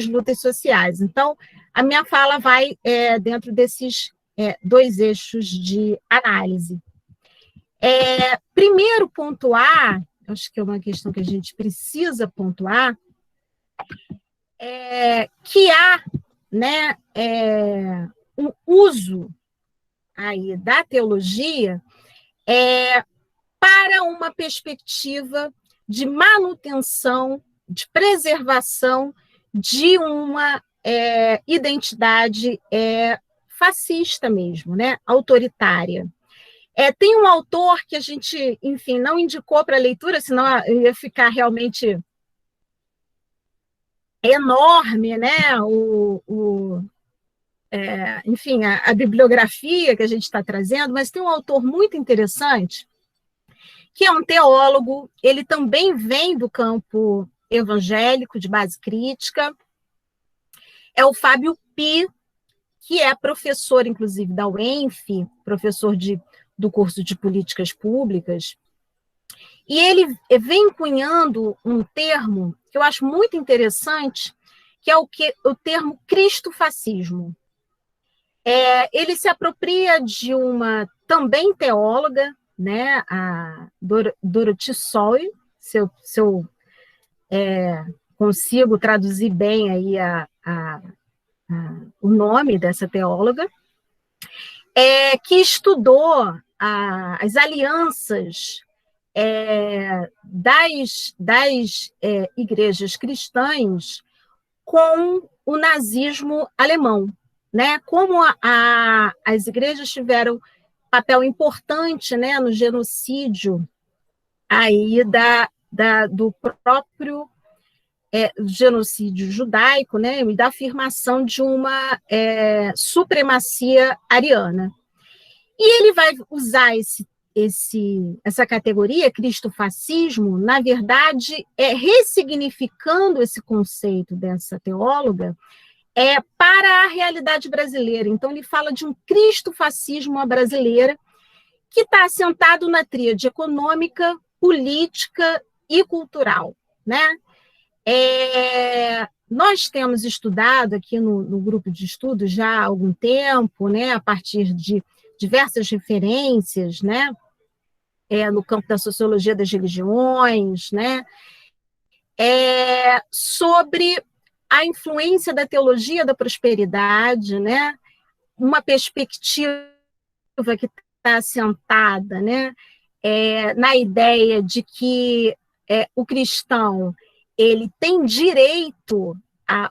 lutas sociais. Então, a minha fala vai dentro desses dois eixos de análise. Primeiro, pontuar, acho que é uma questão que a gente precisa pontuar, que há, né, um uso aí da teologia para uma perspectiva de manutenção, de preservação de uma identidade fascista mesmo, né, autoritária. Tem um autor que a gente, enfim, não indicou para leitura, senão ia ficar realmente enorme, né? Enfim, a bibliografia que a gente está trazendo, mas tem um autor muito interessante, que é um teólogo, ele também vem do campo evangélico, de base crítica, é o Fábio Pi, que é professor, inclusive, da UENF, professor do curso de Políticas Públicas, e ele vem cunhando um termo que eu acho muito interessante, que é o termo cristofascismo. Ele se apropria de uma também teóloga, né, a Dorothy Soy, se eu consigo traduzir bem aí o nome dessa teóloga, que estudou as alianças das igrejas cristãs com o nazismo alemão, né? Como as igrejas tiveram papel importante, né, no genocídio aí do próprio genocídio judaico, né, e da afirmação de uma supremacia ariana. E ele vai usar essa categoria, cristofascismo, na verdade, ressignificando esse conceito dessa teóloga para a realidade brasileira. Então, ele fala de um cristofascismo à brasileira que está assentado na tríade econômica, política e cultural, né? Nós temos estudado aqui no grupo de estudo já há algum tempo, né, a partir de diversas referências, né, no campo da sociologia das religiões, né, sobre a influência da teologia da prosperidade, né, uma perspectiva que está assentada, né, na ideia de que o cristão ele tem direito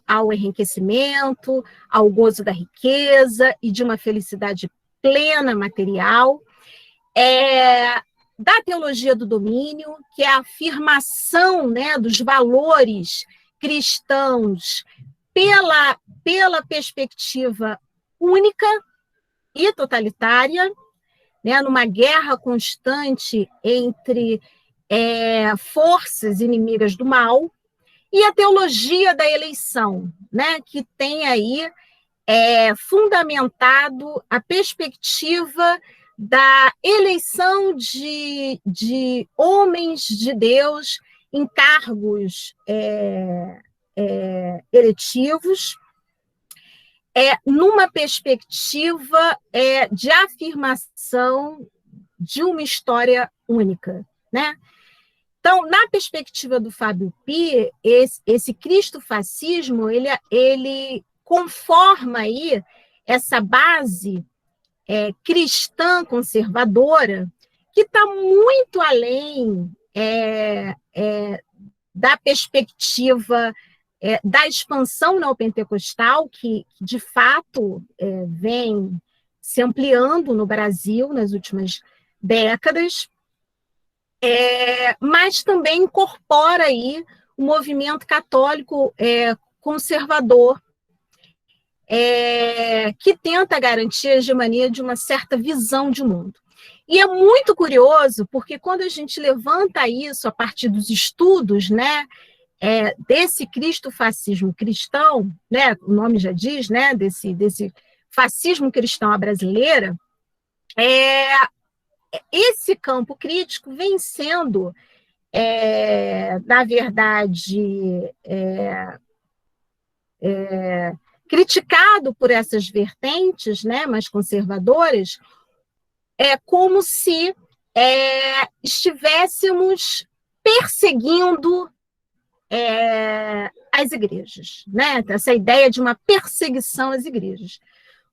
ao enriquecimento, ao gozo da riqueza e de uma felicidade plena material, da teologia do domínio, que é a afirmação, né, dos valores cristãos pela perspectiva única e totalitária, né, numa guerra constante entre forças inimigas do mal, e a teologia da eleição, né, que tem aí fundamentado a perspectiva da eleição de homens de Deus em cargos eletivos, numa perspectiva de afirmação de uma história única, né? Então, na perspectiva do Fábio Pi, esse cristofascismo, ele conforma aí essa base cristã conservadora que está muito além da perspectiva da expansão neopentecostal, que de fato vem se ampliando no Brasil nas últimas décadas, mas também incorpora aí o movimento católico conservador, que tenta garantir a hegemonia de uma certa visão de mundo. E é muito curioso, porque quando a gente levanta isso a partir dos estudos, né, desse cristofascismo cristão, né, o nome já diz, né, desse fascismo cristão à brasileira, esse campo crítico vem sendo, na verdade, criticado por essas vertentes, né, mais conservadoras, é como se estivéssemos perseguindo as igrejas, né? Essa ideia de uma perseguição às igrejas.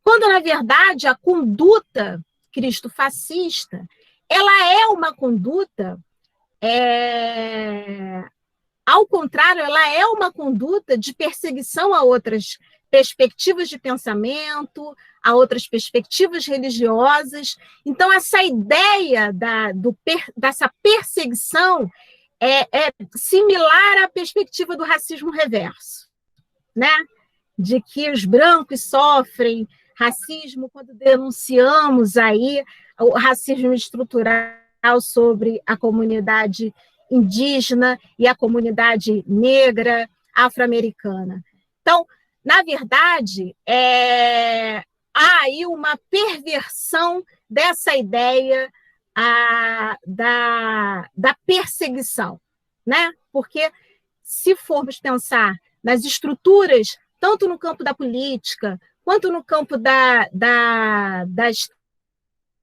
Quando, na verdade, a conduta cristofascista, ela é uma conduta, ao contrário, ela é uma conduta de perseguição a outras perspectivas de pensamento, a outras perspectivas religiosas. Então, essa ideia dessa perseguição é similar à perspectiva do racismo reverso, né? De que os brancos sofrem racismo quando denunciamos aí o racismo estrutural sobre a comunidade indígena e a comunidade negra afro-americana. Então, na verdade, há aí uma perversão dessa ideia da perseguição, né? Porque se formos pensar nas estruturas, tanto no campo da política, quanto no campo das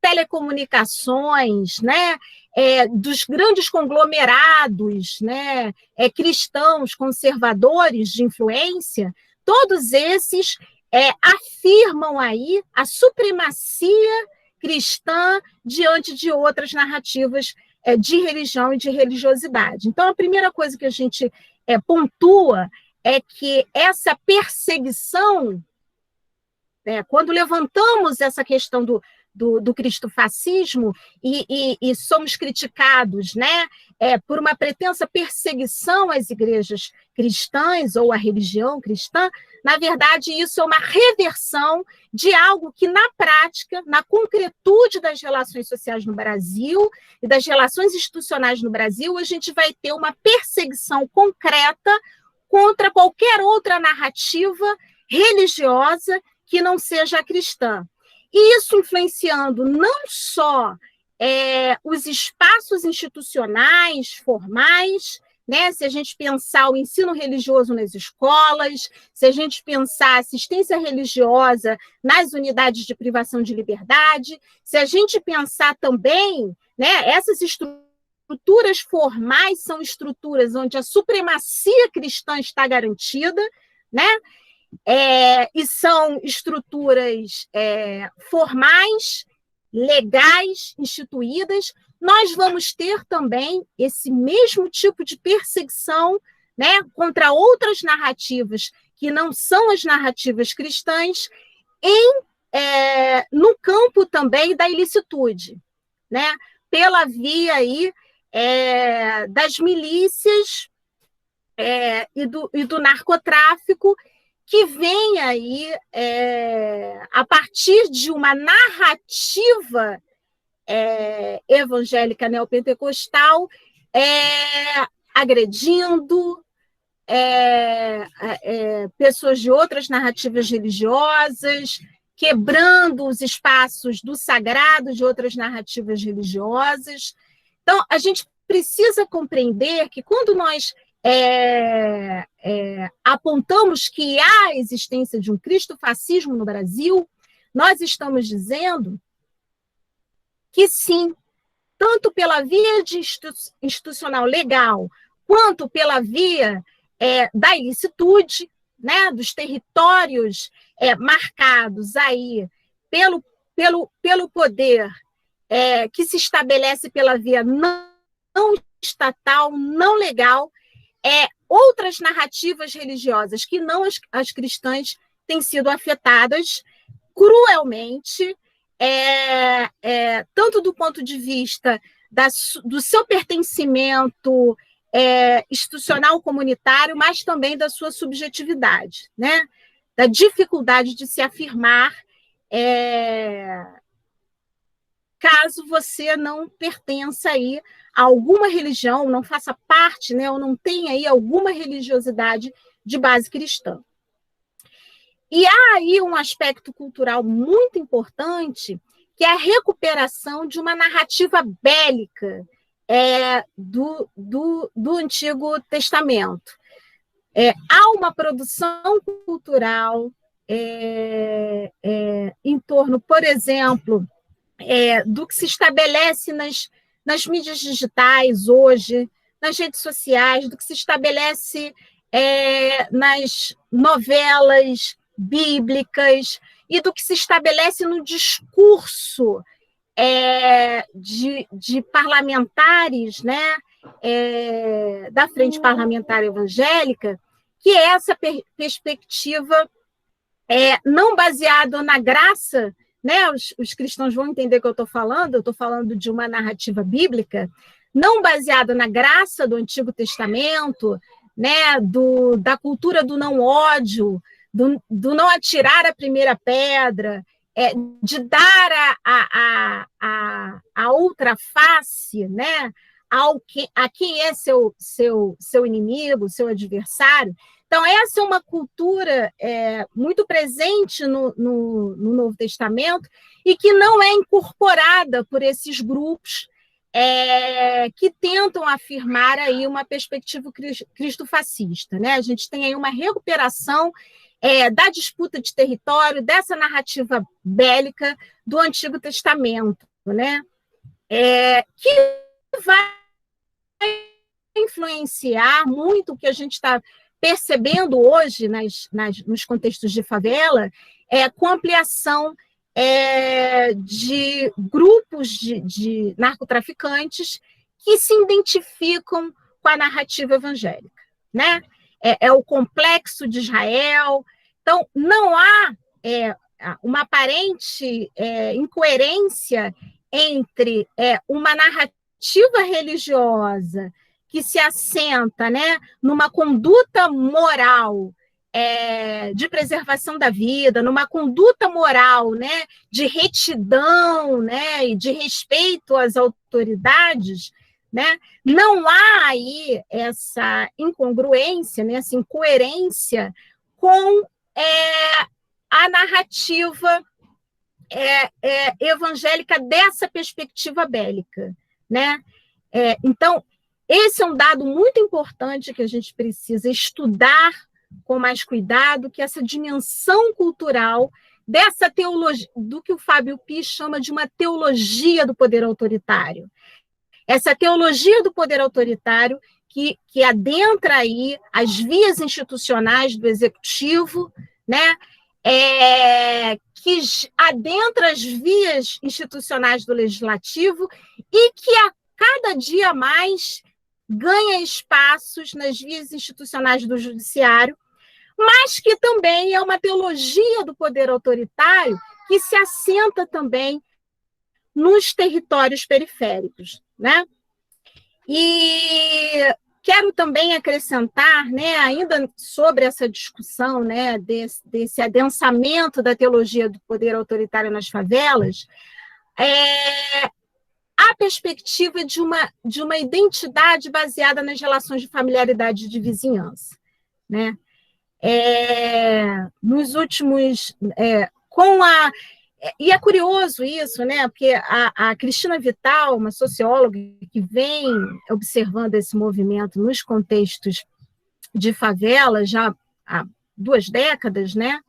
telecomunicações, né? Dos grandes conglomerados, né? Cristãos, conservadores de influência, todos esses afirmam aí a supremacia cristã diante de outras narrativas de religião e de religiosidade. Então, a primeira coisa que a gente pontua é que essa perseguição, quando levantamos essa questão do cristofascismo e somos criticados, né, por uma pretensa perseguição às igrejas cristãs ou à religião cristã, na verdade, isso é uma reversão de algo que, na prática, na concretude das relações sociais no Brasil e das relações institucionais no Brasil, a gente vai ter uma perseguição concreta contra qualquer outra narrativa religiosa que não seja a cristã. E isso influenciando não só os espaços institucionais, formais, né? Se a gente pensar o ensino religioso nas escolas, se a gente pensar a assistência religiosa nas unidades de privação de liberdade, se a gente pensar também, né, essas estruturas formais são estruturas onde a supremacia cristã está garantida, né? E são estruturas formais, legais, instituídas. Nós vamos ter também esse mesmo tipo de perseguição, né, contra outras narrativas que não são as narrativas cristãs, no campo também da ilicitude, né, pela via aí, das milícias e do narcotráfico, que vem aí a partir de uma narrativa evangélica neopentecostal, agredindo pessoas de outras narrativas religiosas, quebrando os espaços do sagrado de outras narrativas religiosas. Então, a gente precisa compreender que quando nós apontamos que há a existência de um cristofascismo no Brasil, nós estamos dizendo que sim, tanto pela via institucional legal, quanto pela via da ilicitude, né, dos territórios marcados aí pelo poder que se estabelece pela via não estatal, não legal, outras narrativas religiosas que não as cristãs têm sido afetadas cruelmente, tanto do ponto de vista do seu pertencimento institucional comunitário, mas também da sua subjetividade, né? Da dificuldade de se afirmar caso você não pertença aí a alguma religião, não faça parte, né, ou não tenha aí alguma religiosidade de base cristã. E há aí um aspecto cultural muito importante, que é a recuperação de uma narrativa bélica do Antigo Testamento. Há uma produção cultural em torno, por exemplo, do que se estabelece nas mídias digitais hoje, nas redes sociais, do que se estabelece nas novelas bíblicas e do que se estabelece no discurso de parlamentares, né, da Frente Parlamentar Evangélica, que é essa perspectiva não baseada na graça, né? Os cristãos vão entender o que eu estou falando de uma narrativa bíblica, não baseada na graça do Antigo Testamento, né? Da cultura do não ódio, do não atirar a primeira pedra, de dar a outra face, né? A quem é seu inimigo, seu adversário. Então, essa é uma cultura muito presente no Novo Testamento e que não é incorporada por esses grupos que tentam afirmar aí uma perspectiva cristofascista, né? A gente tem aí uma recuperação da disputa de território, dessa narrativa bélica do Antigo Testamento, né? Que vai influenciar muito o que a gente está percebendo hoje nos contextos de favela, com ampliação de grupos de narcotraficantes que se identificam com a narrativa evangélica, né? O complexo de Israel. Então, não há uma aparente incoerência entre uma narrativa religiosa que se assenta, né, numa conduta moral de preservação da vida, numa conduta moral, né, de retidão, né, e de respeito às autoridades, né? Não há aí essa incongruência, né, essa incoerência com a narrativa evangélica dessa perspectiva bélica, né? Então, esse é um dado muito importante que a gente precisa estudar com mais cuidado, que essa dimensão cultural dessa teologia, do que o Fábio Pi chama de uma teologia do poder autoritário. Essa teologia do poder autoritário que adentra aí as vias institucionais do executivo, né? Que adentra as vias institucionais do legislativo e que a cada dia mais ganha espaços nas vias institucionais do judiciário, mas que também é uma teologia do poder autoritário que se assenta também nos territórios periféricos, né? E quero também acrescentar, né, ainda sobre essa discussão, né, desse adensamento da teologia do poder autoritário nas favelas, a perspectiva de uma identidade baseada nas relações de familiaridade e de vizinhança, né? Nos últimos... E é curioso isso, né? Porque a Cristina Vital, uma socióloga que vem observando esse movimento nos contextos de favela já há 2 décadas, né?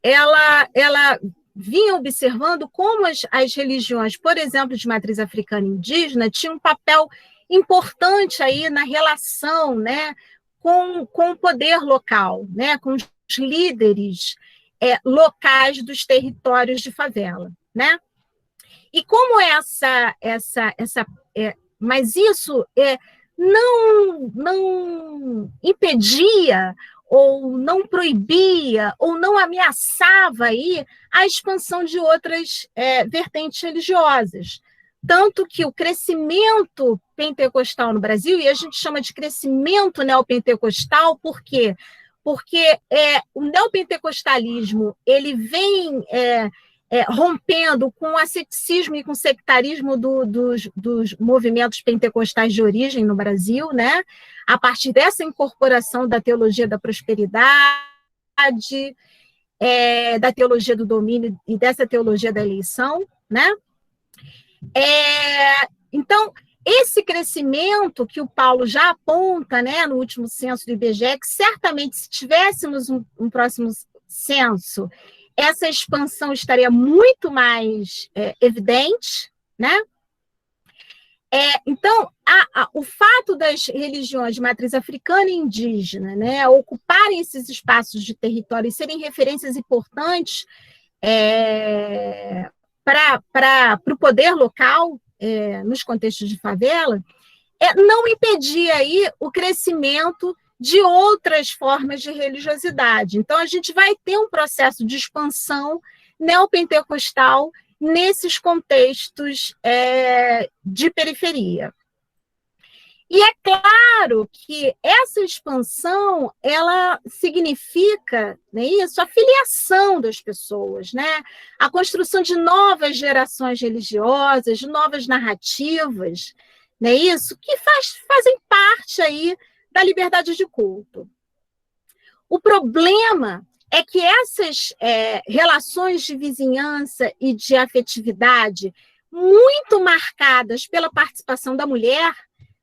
Ela vinha observando como as religiões, por exemplo, de matriz africana e indígena, tinham um papel importante aí na relação, né, com o poder local, né, com os líderes locais dos territórios de favela, né? E como mas isso não impedia ou não proibia, ou não ameaçava aí a expansão de outras vertentes religiosas. Tanto que o crescimento pentecostal no Brasil, e a gente chama de crescimento neopentecostal, por quê? Porque o neopentecostalismo ele vem rompendo com o asceticismo e com o sectarismo dos movimentos pentecostais de origem no Brasil, né? A partir dessa incorporação da teologia da prosperidade, da teologia do domínio e dessa teologia da eleição, né? Então, esse crescimento que o Paulo já aponta, né, no último censo do IBGE, que certamente, se tivéssemos um próximo censo, essa expansão estaria muito mais evidente, né? Então, o fato das religiões de matriz africana e indígena, né, ocuparem esses espaços de território e serem referências importantes para o poder local, nos contextos de favela, não impedia aí o crescimento de outras formas de religiosidade. Então, a gente vai ter um processo de expansão neopentecostal nesses contextos de periferia. E é claro que essa expansão, ela significa, né, isso, a filiação das pessoas, né? A construção de novas gerações religiosas, de novas narrativas, né, isso, que fazem parte aí da liberdade de culto. O problema é que essas relações de vizinhança e de afetividade, muito marcadas pela participação da mulher,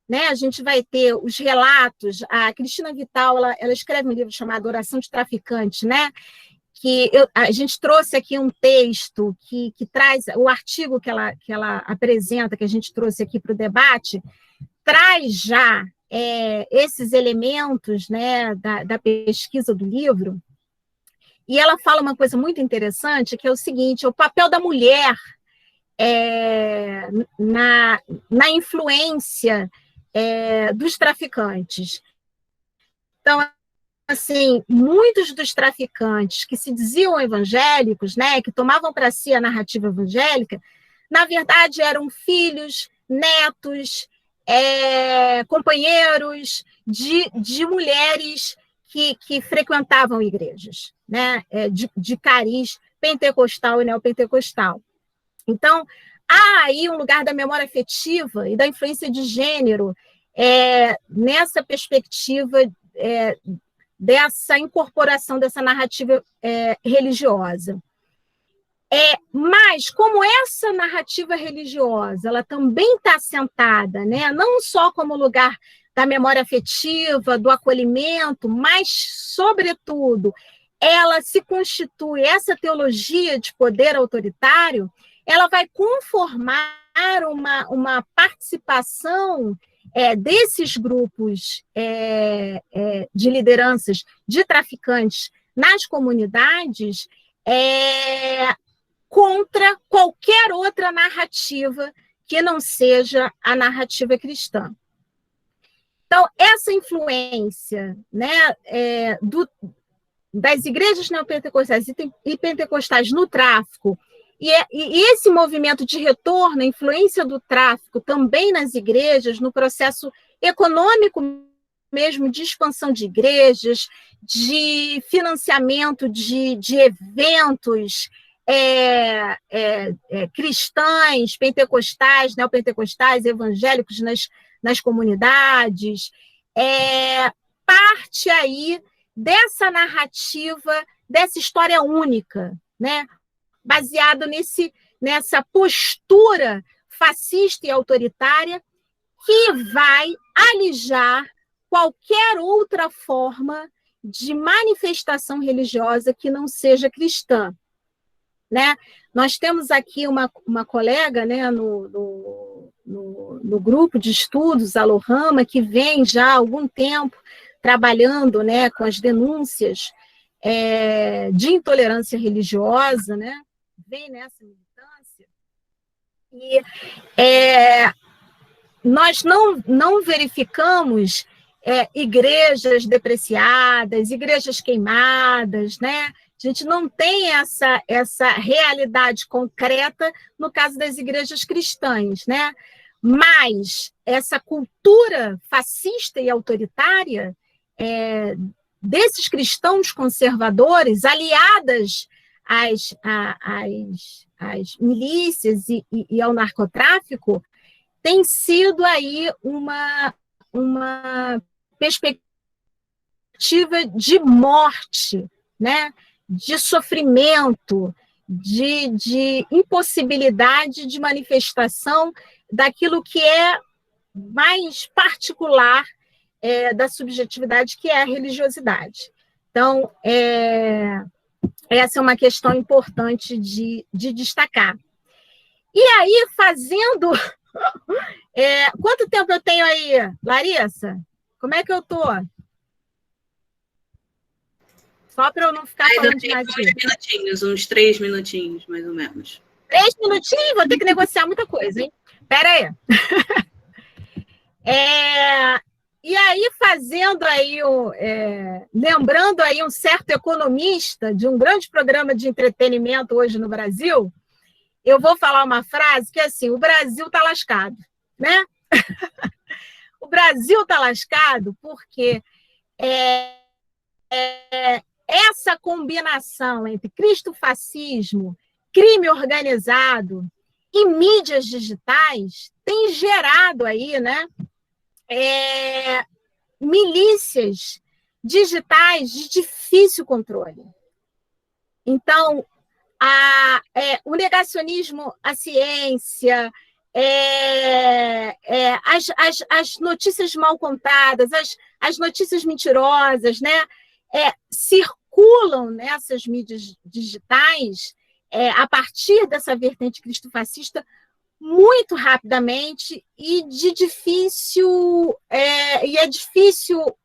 né? A gente vai ter os relatos, a Cristina Vital, ela escreve um livro chamado Oração de Traficante, né? Que a gente trouxe aqui um texto que traz, o artigo que ela apresenta, que a gente trouxe aqui para o debate, traz já esses elementos, né, da pesquisa do livro, e ela fala uma coisa muito interessante, que é o seguinte: o papel da mulher na influência dos traficantes. Então, assim, muitos dos traficantes que se diziam evangélicos, né, que tomavam para si a narrativa evangélica, na verdade eram filhos, netos, companheiros de mulheres que frequentavam igrejas, né, de cariz pentecostal e neopentecostal. Então, há aí um lugar da memória afetiva e da influência de gênero nessa perspectiva dessa incorporação dessa narrativa religiosa. Mas, como essa narrativa religiosa ela também está assentada, né, não só como lugar da memória afetiva, do acolhimento, mas, sobretudo, ela se constitui, essa teologia de poder autoritário, ela vai conformar uma participação desses grupos de lideranças, de traficantes nas comunidades, contra qualquer outra narrativa que não seja a narrativa cristã. Então, essa influência, né, das igrejas neopentecostais e pentecostais no tráfico, e esse movimento de retorno, a influência do tráfico também nas igrejas, no processo econômico mesmo, de expansão de igrejas, de financiamento de eventos cristãos, pentecostais, neopentecostais, evangélicos nas comunidades, parte aí dessa narrativa, dessa história única, né? Baseado nessa postura fascista e autoritária que vai alijar qualquer outra forma de manifestação religiosa que não seja cristã, né? Nós temos aqui uma colega, né, no grupo de estudos, a Lohama, que vem já há algum tempo trabalhando, né, com as denúncias de intolerância religiosa, né? Vem nessa militância, e nós não verificamos igrejas depreciadas, igrejas queimadas, né? A gente não tem essa realidade concreta no caso das igrejas cristãs, né? Mas essa cultura fascista e autoritária desses cristãos conservadores, aliadas às milícias e ao narcotráfico, tem sido aí uma perspectiva de morte, né? De sofrimento, de impossibilidade de manifestação daquilo que é mais particular da subjetividade, que é a religiosidade. Então, essa é uma questão importante de destacar. E aí, fazendo... quanto tempo eu tenho aí, Larissa? Como é que eu estou? Só para eu não ficar falando demais aqui. Uns 3 minutinhos, mais ou menos. 3 minutinhos? Vou ter que negociar muita coisa, hein? Espera aí. E aí, fazendo aí, lembrando aí um certo economista de um grande programa de entretenimento hoje no Brasil, eu vou falar uma frase que é assim: o Brasil está lascado, né? O Brasil está lascado porque essa combinação entre cristofascismo, crime organizado e mídias digitais tem gerado aí, né, milícias digitais de difícil controle. Então, o negacionismo à ciência, as notícias mal contadas, as notícias mentirosas, né, circulam nessas mídias digitais a partir dessa vertente cristofascista muito rapidamente e é difícil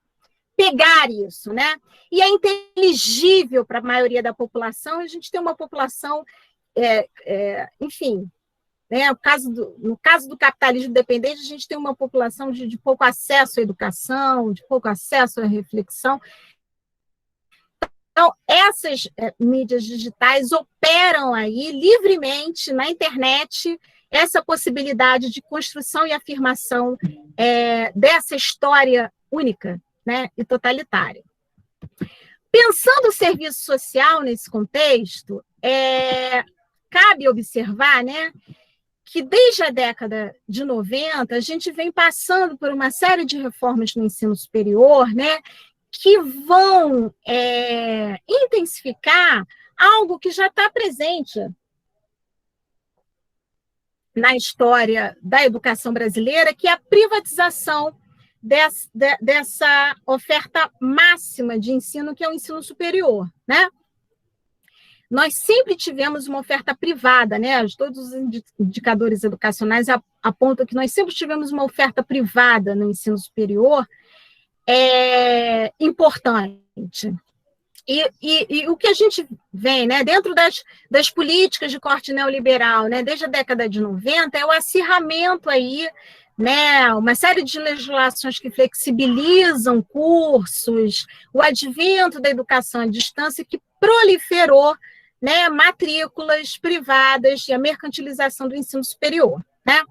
pegar isso, né? E é inteligível para a maioria da população. A gente tem uma população, enfim, né? No caso do capitalismo dependente, a gente tem uma população de pouco acesso à educação, de pouco acesso à reflexão. Então, essas mídias digitais operam aí livremente na internet essa possibilidade de construção e afirmação dessa história única, né, e totalitária. Pensando o serviço social nesse contexto, cabe observar, né, que desde a década de 90 a gente vem passando por uma série de reformas no ensino superior, né, que vão intensificar algo que já está presente na história da educação brasileira, que é a privatização dessa oferta máxima de ensino, que é o ensino superior, né? Nós sempre tivemos uma oferta privada, né? Todos os indicadores educacionais apontam que nós sempre tivemos uma oferta privada no ensino superior importante. E o que a gente vê, né, dentro das políticas de corte neoliberal, né, desde a década de 90, é o acirramento aí, né, uma série de legislações que flexibilizam cursos, o advento da educação à distância, que proliferou, né, matrículas privadas e a mercantilização do ensino superior, né?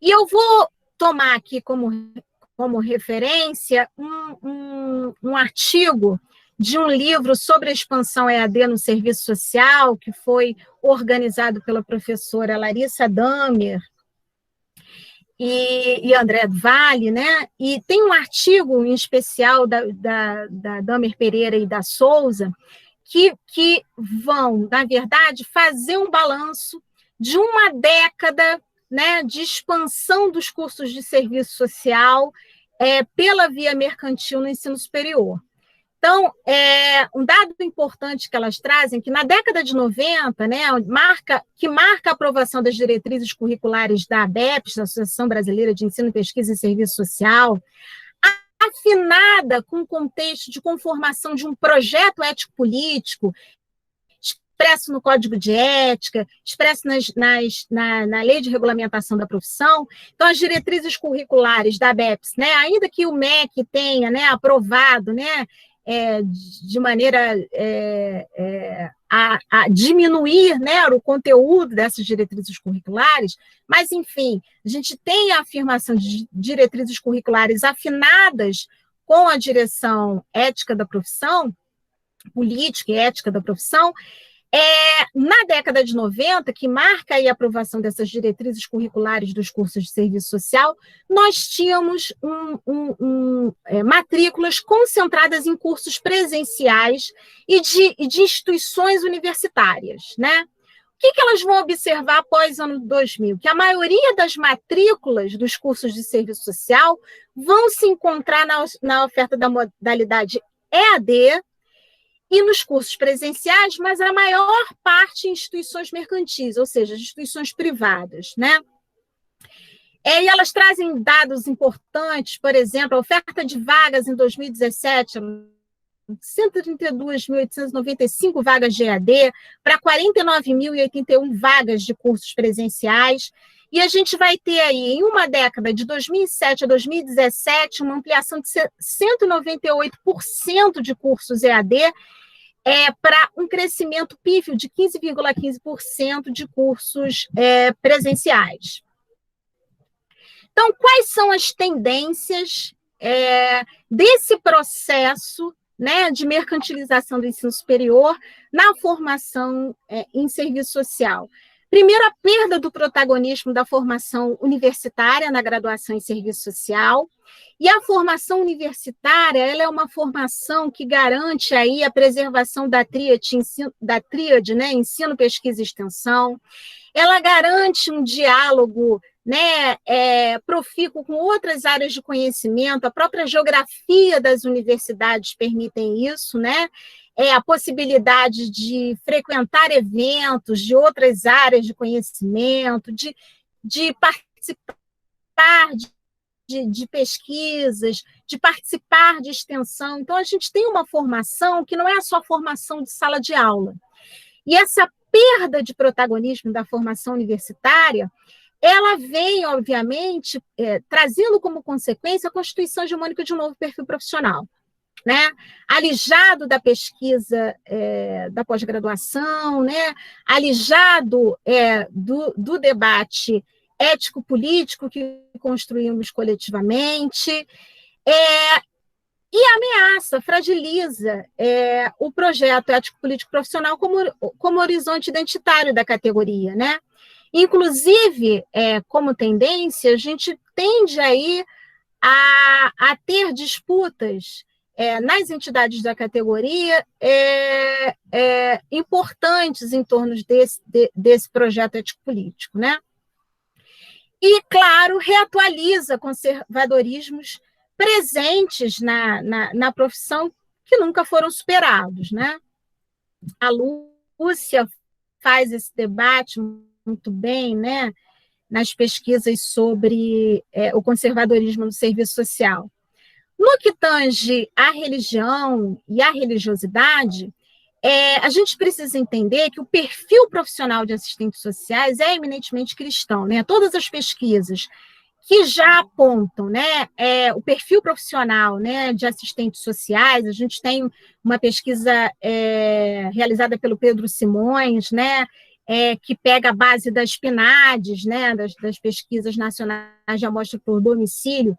E eu vou tomar aqui como referência um artigo de um livro sobre a expansão EAD no serviço social, que foi organizado pela professora Larissa Damer e André Vale, né? E tem um artigo em especial da Damer Pereira e da Souza, que vão, na verdade, fazer um balanço de uma década, né, de expansão dos cursos de serviço social pela via mercantil no ensino superior. Então, um dado importante que elas trazem, que na década de 90, né, que marca a aprovação das diretrizes curriculares da ABEPS, da Associação Brasileira de Ensino, Pesquisa e Serviço Social, afinada com o contexto de conformação de um projeto ético-político, expresso no Código de Ética, expresso na Lei de Regulamentação da Profissão. Então, as diretrizes curriculares da ABEPS, né, ainda que o MEC tenha, né, aprovado, né, de maneira a diminuir, né, o conteúdo dessas diretrizes curriculares, mas, enfim, a gente tem a afirmação de diretrizes curriculares afinadas com a direção ética da profissão, política e ética da profissão. Na década de 90, que marca aí a aprovação dessas diretrizes curriculares dos cursos de serviço social, nós tínhamos matrículas concentradas em cursos presenciais e de instituições universitárias, né? que elas vão observar após o ano 2000? Que a maioria das matrículas dos cursos de serviço social vão se encontrar na oferta da modalidade EAD e nos cursos presenciais, mas a maior parte em instituições mercantis, ou seja, instituições privadas, né? E elas trazem dados importantes, por exemplo, a oferta de vagas em 2017, 132.895 vagas de EAD, para 49.081 vagas de cursos presenciais, e a gente vai ter aí, em uma década, de 2007 a 2017, uma ampliação de 198% de cursos EAD, para um crescimento pífio de 15,15% de cursos presenciais. Então, quais são as tendências desse processo, né, de mercantilização do ensino superior na formação em serviço social? Primeiro, a perda do protagonismo da formação universitária na graduação em serviço social. E a formação universitária, ela é uma formação que garante aí a preservação da tríade, né, ensino, pesquisa e extensão. Ela garante um diálogo, né, profícuo com outras áreas de conhecimento. A própria geografia das universidades permitem isso, né? A possibilidade de frequentar eventos de outras áreas de conhecimento, de participar de pesquisas, de participar de extensão. Então, a gente tem uma formação que não é só formação de sala de aula. E essa perda de protagonismo da formação universitária, ela vem, obviamente, trazendo como consequência a constituição hegemônica de um novo perfil profissional, né? Alijado da pesquisa da pós-graduação, né? Alijado do debate ético-político que construímos coletivamente, e ameaça, fragiliza o projeto ético-político profissional como horizonte identitário da categoria, né? Inclusive, como tendência, a gente tende aí a ter disputas nas entidades da categoria importantes em torno desse projeto ético-político, né? E, claro, reatualiza conservadorismos presentes na profissão que nunca foram superados, né? A Lúcia faz esse debate muito bem, né, nas pesquisas sobre o conservadorismo no serviço social. No que tange à religião e à religiosidade, a gente precisa entender que o perfil profissional de assistentes sociais é eminentemente cristão, né? Todas as pesquisas que já apontam, né, o perfil profissional, né, de assistentes sociais, a gente tem uma pesquisa realizada pelo Pedro Simões, né, que pega a base das PNADs, né, das pesquisas nacionais de amostra por domicílio,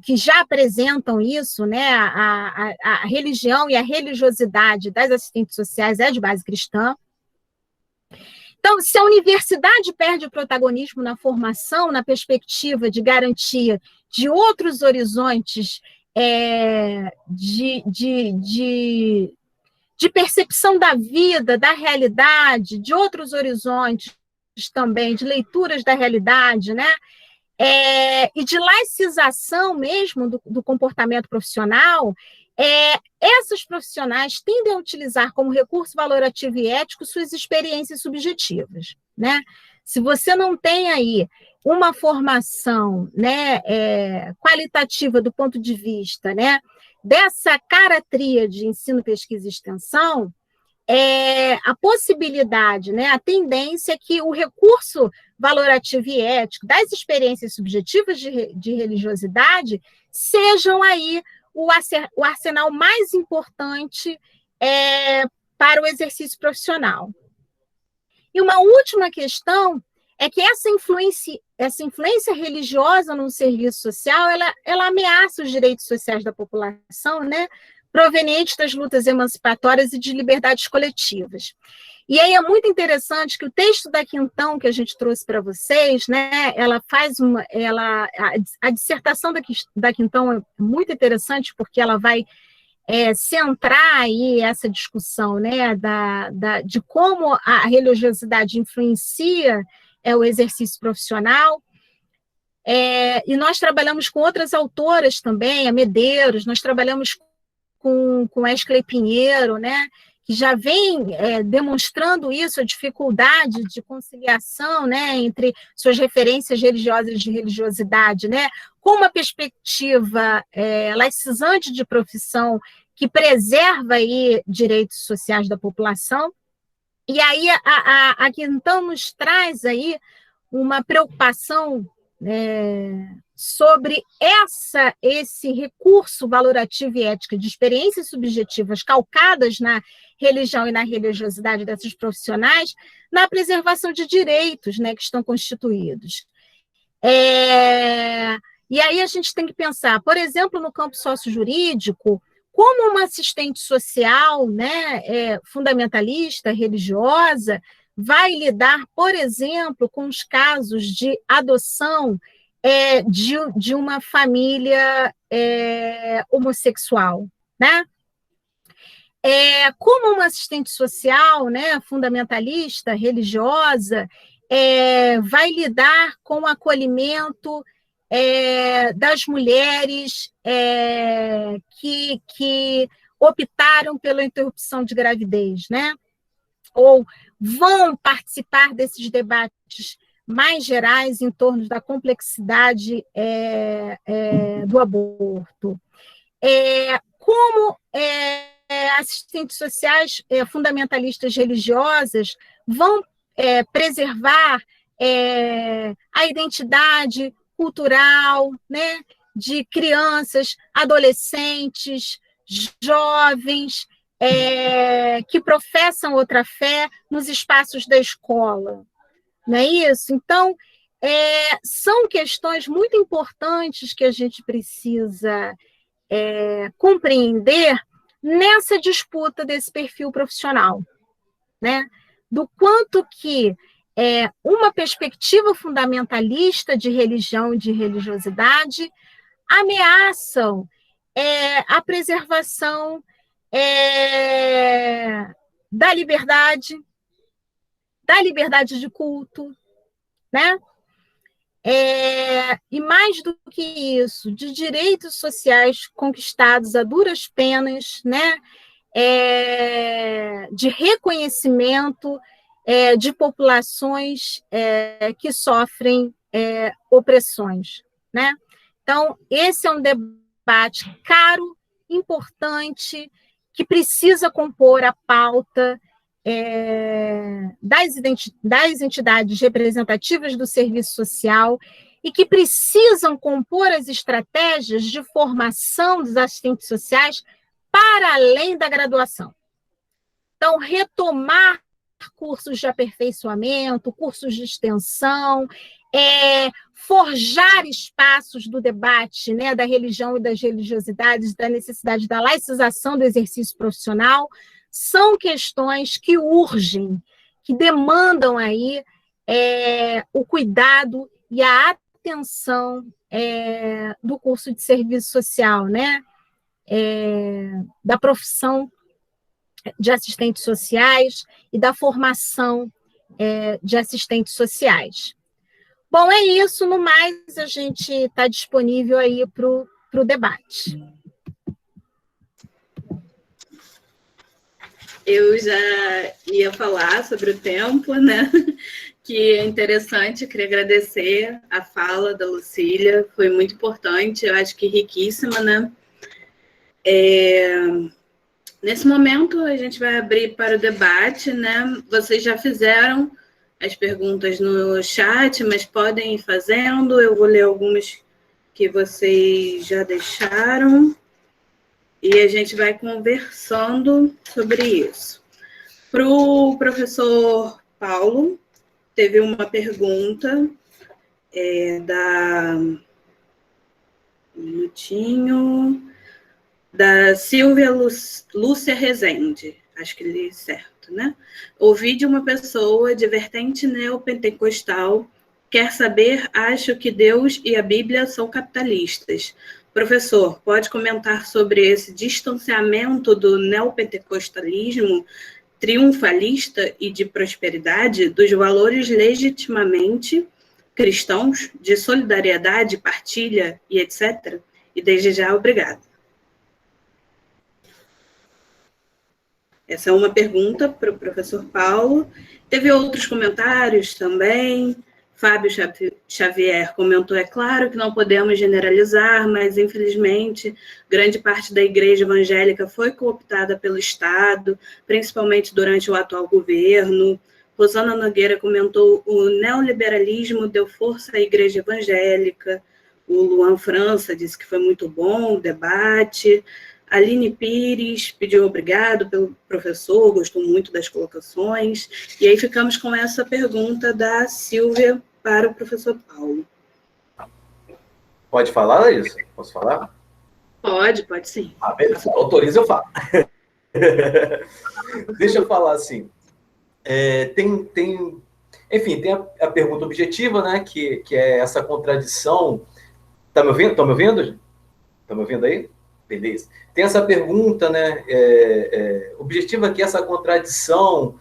que já apresentam isso, né, a religião e a religiosidade das assistentes sociais é de base cristã. Então, se a universidade perde o protagonismo na formação, na perspectiva de garantia de outros horizontes de percepção da vida, da realidade, de outros horizontes também, de leituras da realidade, né? E de laicização mesmo do comportamento profissional, essas profissionais tendem a utilizar como recurso valorativo e ético suas experiências subjetivas, né? Se você não tem aí uma formação, né, qualitativa do ponto de vista, né, dessa cara tríade de ensino, pesquisa e extensão, a possibilidade, né, a tendência é que o recurso valorativo e ético das experiências subjetivas de religiosidade sejam aí o arsenal mais importante para o exercício profissional. E uma última questão é que essa influência religiosa no serviço social, ela ameaça os direitos sociais da população, né, provenientes das lutas emancipatórias e de liberdades coletivas. E aí é muito interessante que o texto da Quintão, que a gente trouxe para vocês, né, a dissertação da Quintão é muito interessante, porque ela vai centrar aí essa discussão, né, de como a religiosidade influencia o exercício profissional. E nós trabalhamos com outras autoras também, a Medeiros, nós trabalhamos com Esclei Pinheiro, né, que já vem demonstrando isso, a dificuldade de conciliação, né, entre suas referências religiosas de religiosidade, né, com uma perspectiva laicizante de profissão que preserva aí direitos sociais da população. E aí a Quintão nos traz aí uma preocupação sobre esse recurso valorativo e ética de experiências subjetivas calcadas na religião e na religiosidade desses profissionais, na preservação de direitos, né, que estão constituídos. E aí a gente tem que pensar, por exemplo, no campo sócio-jurídico, como uma assistente social, né, fundamentalista, religiosa, vai lidar, por exemplo, com os casos de adoção de uma família homossexual, né? Como uma assistente social, né, fundamentalista, religiosa, vai lidar com o acolhimento das mulheres que optaram pela interrupção de gravidez, né? Ou vão participar desses debates mais gerais em torno da complexidade do aborto. Como assistentes sociais fundamentalistas religiosas vão preservar a identidade cultural, né, de crianças, adolescentes, jovens, que professam outra fé nos espaços da escola. Não é isso? Então, são questões muito importantes que a gente precisa compreender nessa disputa desse perfil profissional, né? Do quanto que uma perspectiva fundamentalista de religião e de religiosidade ameaçam a preservação da liberdade de culto, né? E mais do que isso, de direitos sociais conquistados a duras penas, né? De reconhecimento de populações que sofrem opressões, né? Então, esse é um debate caro, importante, que precisa compor a pauta das entidades representativas do serviço social e que precisam compor as estratégias de formação dos assistentes sociais para além da graduação. Então, retomar cursos de aperfeiçoamento, cursos de extensão, forjar espaços do debate, né, da religião e das religiosidades, da necessidade da laicização do exercício profissional, são questões que urgem, que demandam aí o cuidado e a atenção do curso de serviço social, né, da profissão de assistentes sociais e da formação de assistentes sociais. Bom, é isso. No mais, a gente está disponível aí para o debate. Eu já ia falar sobre o tempo, né? Que é interessante, queria agradecer a fala da Lucília, foi muito importante, eu acho que riquíssima, né? Nesse momento, a gente vai abrir para o debate, né? Vocês já fizeram as perguntas no chat, mas podem ir fazendo, eu vou ler algumas que vocês já deixaram. E a gente vai conversando sobre isso. Para o professor Paulo, teve uma pergunta da Silvia Lúcia Rezende, acho que li certo, né? Ouvi de uma pessoa de vertente neopentecostal, quer saber, acho que Deus e a Bíblia são capitalistas. Professor, pode comentar sobre esse distanciamento do neopentecostalismo triunfalista e de prosperidade dos valores legitimamente cristãos, de solidariedade, partilha e etc.? E desde já, obrigada. Essa é uma pergunta para o professor Paulo. Teve outros comentários também. Fábio Xavier comentou: é claro que não podemos generalizar, mas, infelizmente, grande parte da igreja evangélica foi cooptada pelo Estado, principalmente durante o atual governo. Rosana Nogueira comentou: o neoliberalismo deu força à igreja evangélica. O Luan França disse que foi muito bom o debate. Aline Pires pediu obrigado pelo professor, gostou muito das colocações. E aí ficamos com essa pergunta da Silvia para o professor Paulo. Pode falar, Larissa? Posso falar? Pode sim. Beleza. Autoriza, eu falo. Deixa eu falar assim. Enfim, tem a pergunta objetiva, né? Que é essa contradição. Tá me ouvindo? Estão me ouvindo? Estão me ouvindo aí? Beleza. Tem essa pergunta, né? Objetiva que essa contradição,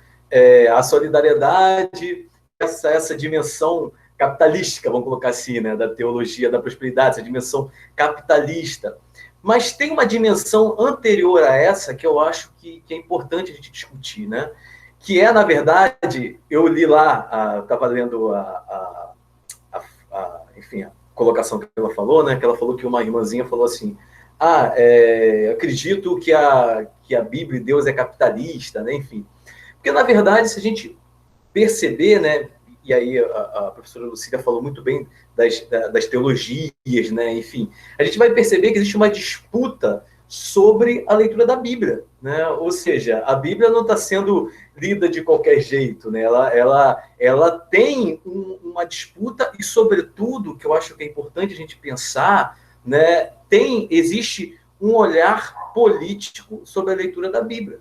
a solidariedade, essa dimensão capitalística, vamos colocar assim, né? Da teologia da prosperidade, essa dimensão capitalista. Mas tem uma dimensão anterior a essa que eu acho que é importante a gente discutir, né? Que é, na verdade, eu li lá, estava lendo enfim, a colocação que ela falou, né? Que ela falou que uma irmãzinha falou assim: acredito que a Bíblia e Deus é capitalista, né? Enfim. Porque, na verdade, se a gente perceber, né? E aí a professora Lucília falou muito bem das teologias, né? Enfim, a gente vai perceber que existe uma disputa sobre a leitura da Bíblia, né? Ou seja, a Bíblia não está sendo lida de qualquer jeito, né? Ela tem uma disputa e, sobretudo, que eu acho que é importante a gente pensar, né? Existe um olhar político sobre a leitura da Bíblia.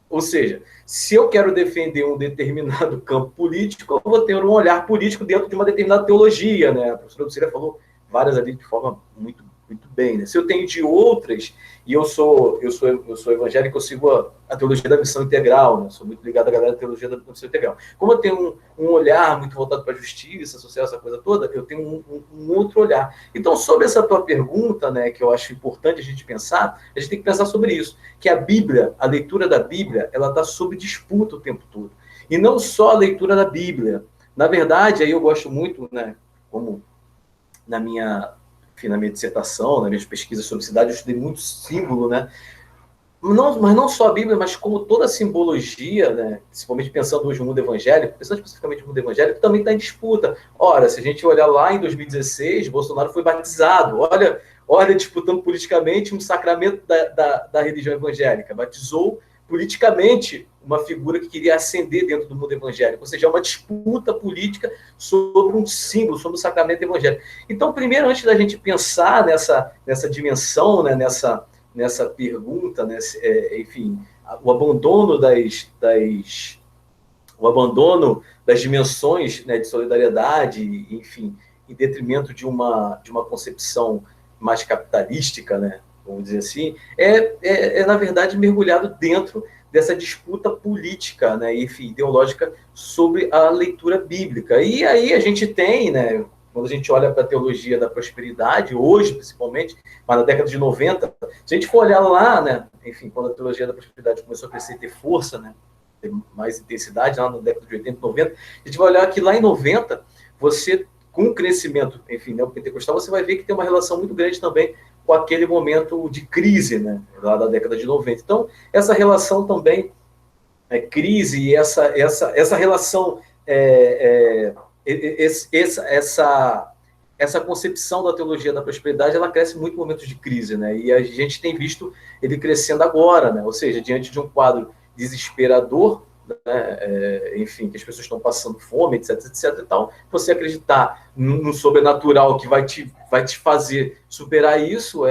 Ou seja, se eu quero defender um determinado campo político, eu vou ter um olhar político dentro de uma determinada teologia, né? A professora Lucília falou várias ali de forma muito bem, né? Se eu tenho de outras, e eu sou evangélico, eu sigo a teologia da missão integral, né? Sou muito ligado à galera da teologia da missão integral. Como eu tenho um olhar muito voltado para a justiça social, essa coisa toda, eu tenho um outro olhar. Então, sobre essa tua pergunta, né, que eu acho importante a gente pensar, a gente tem que pensar sobre isso, que a Bíblia, a leitura da Bíblia, ela está sob disputa o tempo todo. E não só a leitura da Bíblia. Na verdade, aí eu gosto muito, né, como na minha dissertação, nas minhas pesquisas sobre cidade, eu estudei muito símbolo, né? Mas não só a Bíblia, mas como toda a simbologia, né? Principalmente pensando hoje no mundo evangélico, pensando especificamente no mundo evangélico, também está em disputa. Ora, se a gente olhar lá em 2016, Bolsonaro foi batizado. Olha, disputando politicamente um sacramento da religião evangélica. Batizou politicamente uma figura que queria ascender dentro do mundo evangélico, ou seja, uma disputa política sobre um símbolo, sobre o sacramento evangélico. Então, primeiro, antes da gente pensar nessa dimensão, né, nessa pergunta, enfim, o abandono das dimensões, né, de solidariedade, enfim, em detrimento de uma concepção mais capitalística, né, vamos dizer assim, na verdade, mergulhado dentro dessa disputa política, né, enfim, ideológica sobre a leitura bíblica. E aí a gente tem, né, quando a gente olha para a teologia da prosperidade, hoje principalmente, mas na década de 90, se a gente for olhar lá, né, enfim, quando a teologia da prosperidade começou a crescer e ter força, né, ter mais intensidade, lá na década de 80, 90, a gente vai olhar que lá em 90, você, com o crescimento, enfim, neopentecostal, você vai ver que tem uma relação muito grande também com aquele momento de crise, né, lá da década de 90. Então, essa relação também, crise e essa relação, essa concepção da teologia da prosperidade, ela cresce muito em momentos de crise, né, e a gente tem visto ele crescendo agora, né, ou seja, diante de um quadro desesperador, né, enfim, que as pessoas estão passando fome, etc, etc e tal, você acreditar no sobrenatural que vai te fazer superar isso,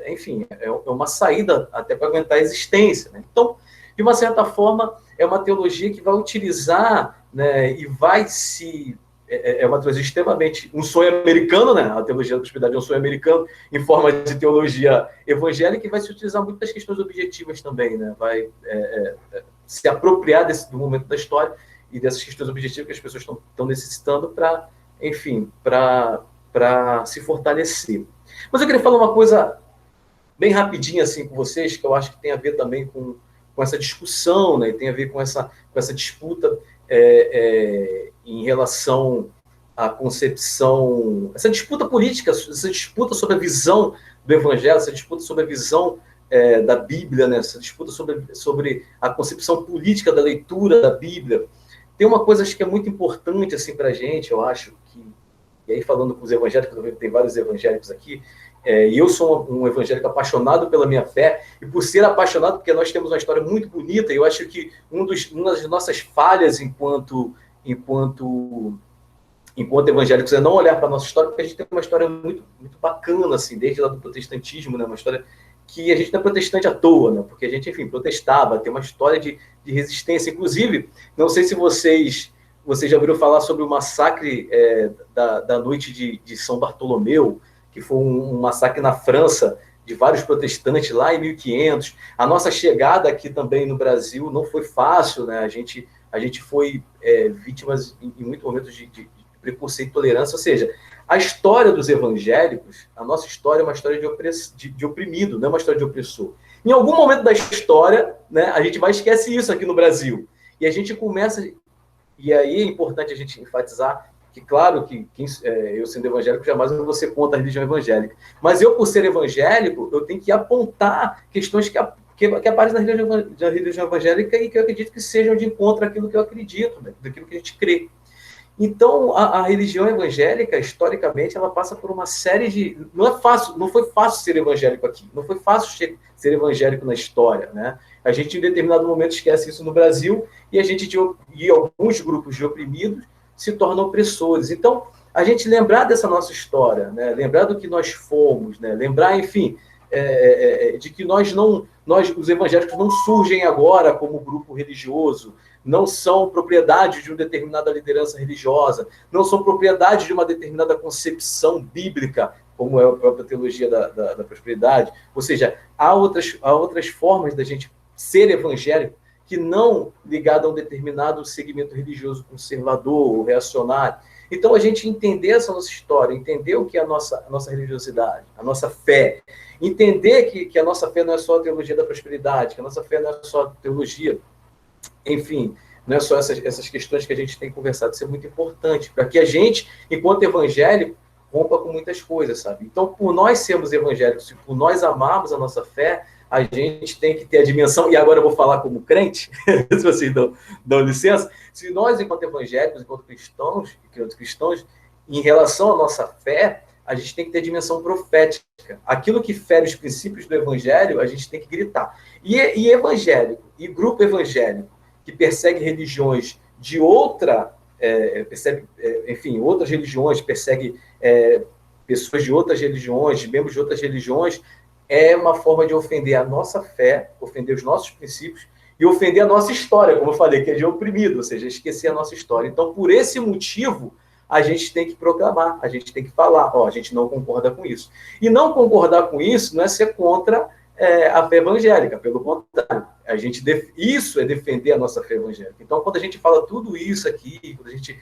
enfim, é uma saída até para aguentar a existência, né? Então, de uma certa forma, é uma teologia que vai utilizar, né, e vai se é uma teologia extremamente, um sonho americano, né? A teologia da prosperidade é um sonho americano, em forma de teologia evangélica, e vai se utilizar muito das questões objetivas também, né? Vai se apropriar do momento da história e dessas questões objetivas que as pessoas estão necessitando para, enfim, para se fortalecer. Mas eu queria falar uma coisa bem rapidinho assim com vocês, que eu acho que tem a ver também com essa discussão, né? E tem a ver com essa disputa em relação à concepção, essa disputa política, essa disputa sobre a visão do Evangelho, essa disputa sobre a visão da Bíblia, né? Essa disputa sobre a concepção política da leitura da Bíblia. Tem uma coisa acho que é muito importante assim, para a gente, eu acho, e aí falando com os evangélicos, tem vários evangélicos aqui, e eu sou um evangélico apaixonado pela minha fé, e por ser apaixonado, porque nós temos uma história muito bonita, e eu acho que uma das nossas falhas enquanto evangélicos é não olhar para a nossa história, porque a gente tem uma história muito, muito bacana, assim, desde lá do protestantismo, né? Uma história que a gente não é protestante à toa, né? Porque a gente, enfim, protestava, tem uma história de resistência. Inclusive, não sei se vocês já ouviram falar sobre o massacre da noite de São Bartolomeu, que foi um massacre na França de vários protestantes lá em 1500. A nossa chegada aqui também no Brasil não foi fácil, né? A gente foi vítimas em muitos momentos de preconceito e intolerância. Ou seja, a história dos evangélicos, a nossa história é uma história de oprimido, não é uma história de opressor. Em algum momento da história, né, a gente vai esquecer isso aqui no Brasil. E a gente começa... E aí é importante a gente enfatizar que, claro, que eu sendo evangélico, jamais eu vou ser contra a religião evangélica. Mas eu, por ser evangélico, eu tenho que apontar questões que aparecem na religião evangélica e que eu acredito que sejam de encontro àquilo que eu acredito, né, daquilo que a gente crê. Então, a religião evangélica, historicamente, ela passa por uma série de... Não foi fácil ser evangélico aqui, não foi fácil ser evangélico na história, né? A gente, em determinado momento, esquece isso no Brasil e alguns grupos de oprimidos se tornam opressores. Então, a gente lembrar dessa nossa história, né? Lembrar do que nós fomos, né? Lembrar, enfim, de que os evangélicos não surgem agora como grupo religioso, não são propriedade de uma determinada liderança religiosa, não são propriedade de uma determinada concepção bíblica, como é a própria teologia da prosperidade. Ou seja, há outras formas da gente ser evangélico que não ligado a um determinado segmento religioso conservador ou reacionário. Então, a gente entender essa nossa história, entender o que é a nossa religiosidade, a nossa fé, entender que a nossa fé não é só a teologia da prosperidade, que a nossa fé não é só a teologia, enfim, não é só essas questões que a gente tem conversado, isso é muito importante, para que a gente, enquanto evangélico, rompa com muitas coisas, sabe? Então, por nós sermos evangélicos e por nós amarmos a nossa fé, a gente tem que ter a dimensão, e agora eu vou falar como crente, se vocês dão licença, se nós, enquanto evangélicos, enquanto cristãos, em relação à nossa fé, a gente tem que ter a dimensão profética. Aquilo que fere os princípios do evangelho, a gente tem que gritar. E evangélico, e grupo evangélico, que persegue religiões de outra... outras religiões, persegue pessoas de outras religiões, membros de outras religiões, é uma forma de ofender a nossa fé, ofender os nossos princípios e ofender a nossa história, como eu falei, que é de oprimido, ou seja, esquecer a nossa história. Então, por esse motivo, a gente tem que proclamar, a gente tem que falar, a gente não concorda com isso. E não concordar com isso não é ser contra a fé evangélica, pelo contrário, isso é defender a nossa fé evangélica. Então, quando a gente fala tudo isso aqui, quando a gente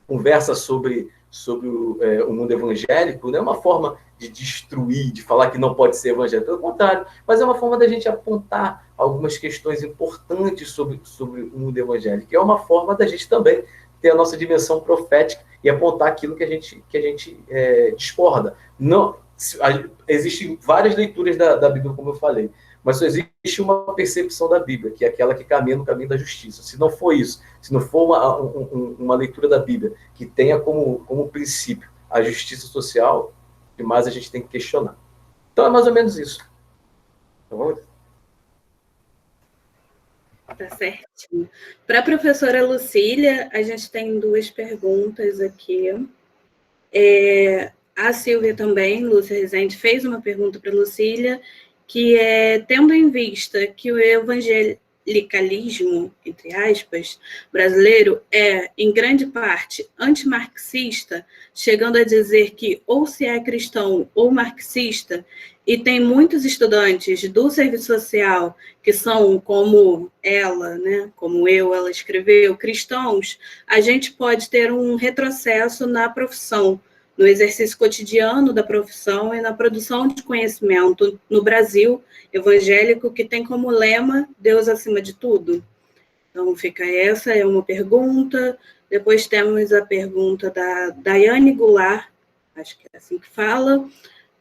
conversa sobre o mundo evangélico, não é uma forma de destruir, de falar que não pode ser evangélico, pelo contrário, mas é uma forma da gente apontar algumas questões importantes sobre o mundo evangélico, é uma forma da gente também ter a nossa dimensão profética e apontar aquilo que a gente discorda. Não, existem várias leituras da Bíblia, como eu falei, mas só existe uma percepção da Bíblia, que é aquela que caminha no caminho da justiça. Se não for isso, se não for uma leitura da Bíblia que tenha como princípio a justiça social, demais a gente tem que questionar. Então é mais ou menos isso. Tá bom? Tá certinho. Para a professora Lucília, a gente tem 2 perguntas aqui. A Silvia também, Lúcia Rezende, fez uma pergunta para a Lucília, que é, tendo em vista que o clericalismo, entre aspas, brasileiro é, em grande parte, antimarxista, chegando a dizer que ou se é cristão ou marxista, e tem muitos estudantes do serviço social que são como ela, né, como eu, ela escreveu, cristãos, a gente pode ter um retrocesso na profissão, no exercício cotidiano da profissão e na produção de conhecimento no Brasil evangélico, que tem como lema Deus acima de tudo. Então, fica essa, é uma pergunta. Depois temos a pergunta da Daiane Goulart, acho que é assim que fala,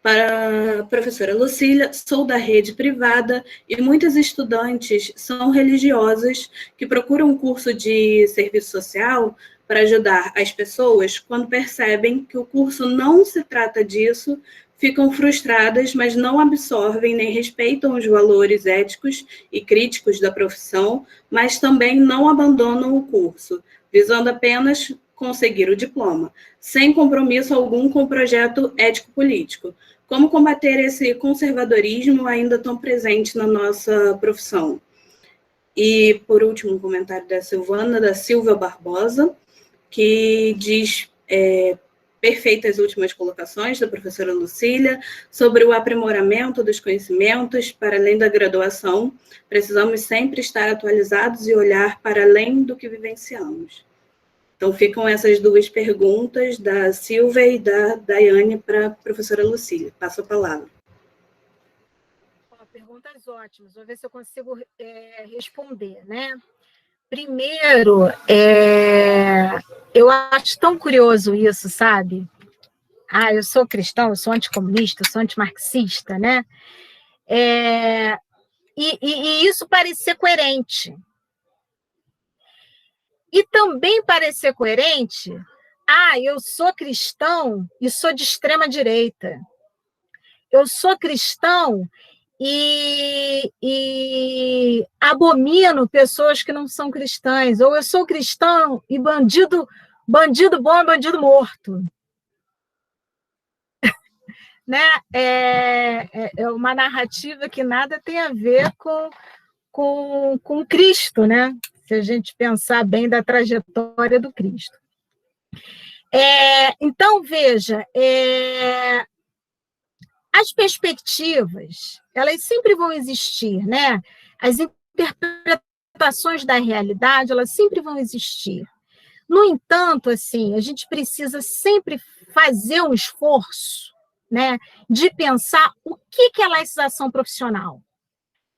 para a professora Lucília: sou da rede privada e muitos estudantes são religiosos que procuram um curso de serviço social para ajudar as pessoas. Quando percebem que o curso não se trata disso, ficam frustradas, mas não absorvem nem respeitam os valores éticos e críticos da profissão, mas também não abandonam o curso, visando apenas conseguir o diploma, sem compromisso algum com o projeto ético-político. Como combater esse conservadorismo ainda tão presente na nossa profissão? E, por último, um comentário da Silvana, da Silvia Barbosa, que diz, perfeitas últimas colocações da professora Lucília, sobre o aprimoramento dos conhecimentos para além da graduação. Precisamos sempre estar atualizados e olhar para além do que vivenciamos. Então, ficam essas duas perguntas, da Silvia e da Daiane, para a professora Lucília. Passo a palavra. Perguntas ótimas, vou ver se eu consigo responder, né? Primeiro, eu acho tão curioso isso, sabe? Eu sou cristão, eu sou anticomunista, eu sou antimarxista, né? E isso parece ser coerente. E também parecer coerente, eu sou cristão e sou de extrema direita. Eu sou cristão e abomino pessoas que não são cristãs, ou eu sou cristão e bandido bom é bandido morto. Né? É uma narrativa que nada tem a ver com Cristo, né? Se a gente pensar bem da trajetória do Cristo. Então, veja, as perspectivas, elas sempre vão existir, né? As interpretações da realidade, elas sempre vão existir. No entanto, assim, a gente precisa sempre fazer um esforço, né, de pensar o que é laicização profissional.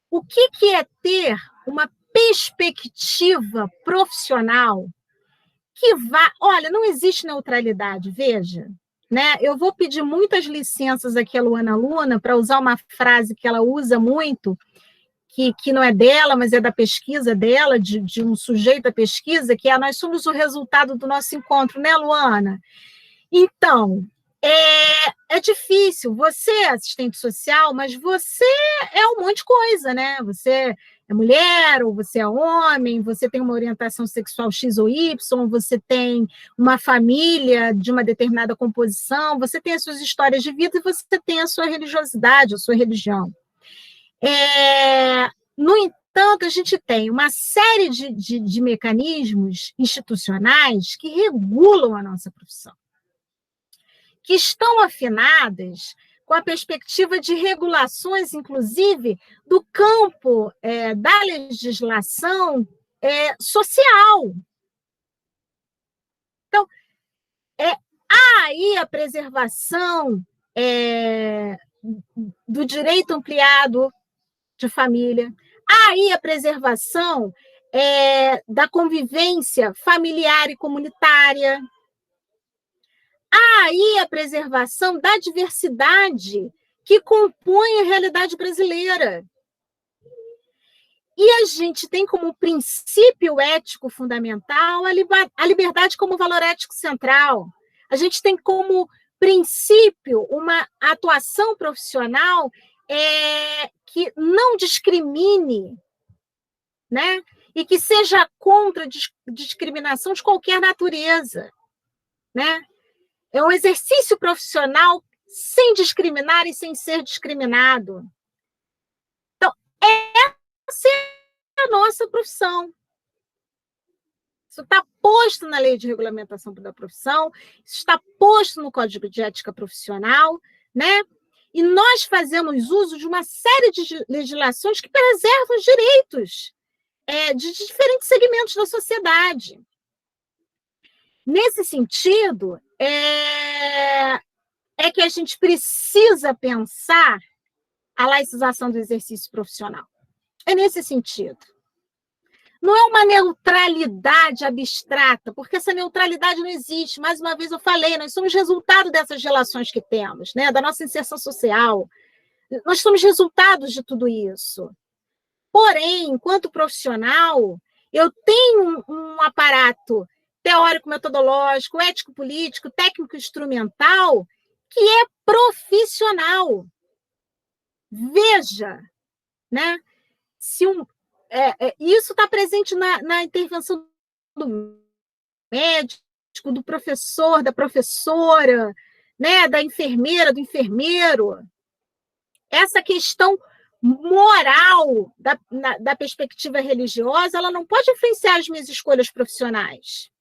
O que é ter uma perspectiva profissional que vá... Olha, não existe neutralidade, veja. Né? Eu vou pedir muitas licenças aqui a Luana Luna para usar uma frase que ela usa muito, que não é dela, mas é da pesquisa dela, de um sujeito da pesquisa, que é: nós somos o resultado do nosso encontro, né, Luana? Então, é difícil. Você é assistente social, mas você é um monte de coisa, né? Você é mulher, ou você é homem, você tem uma orientação sexual X ou Y, você tem uma família de uma determinada composição, você tem as suas histórias de vida e você tem a sua religiosidade, a sua religião. No entanto, a gente tem uma série de mecanismos institucionais que regulam a nossa profissão, que estão afinadas com a perspectiva de regulações, inclusive, do campo da legislação social. Então, há aí a preservação do direito ampliado de família, há aí a preservação da convivência familiar e comunitária, há aí a preservação da diversidade que compõe a realidade brasileira. E a gente tem como princípio ético fundamental a liberdade como valor ético central. A gente tem como princípio uma atuação profissional que não discrimine, né? E que seja contra discriminação de qualquer natureza, né? É um exercício profissional sem discriminar e sem ser discriminado. Então, essa é a nossa profissão. Isso está posto na Lei de Regulamentação da Profissão, isso está posto no Código de Ética Profissional, né? E nós fazemos uso de uma série de legislações que preservam os direitos de diferentes segmentos da sociedade. Nesse sentido, é que a gente precisa pensar a laicização do exercício profissional. É nesse sentido. Não é uma neutralidade abstrata, porque essa neutralidade não existe. Mais uma vez eu falei, nós somos resultado dessas relações que temos, né? Da nossa inserção social. Nós somos resultados de tudo isso. Porém, enquanto profissional, eu tenho um aparato teórico-metodológico, ético-político, técnico-instrumental, que é profissional. Veja, né? Se isso está presente na intervenção do médico, do professor, da professora, né? Da enfermeira, do enfermeiro. Essa questão moral da perspectiva religiosa, ela não pode influenciar as minhas escolhas profissionais.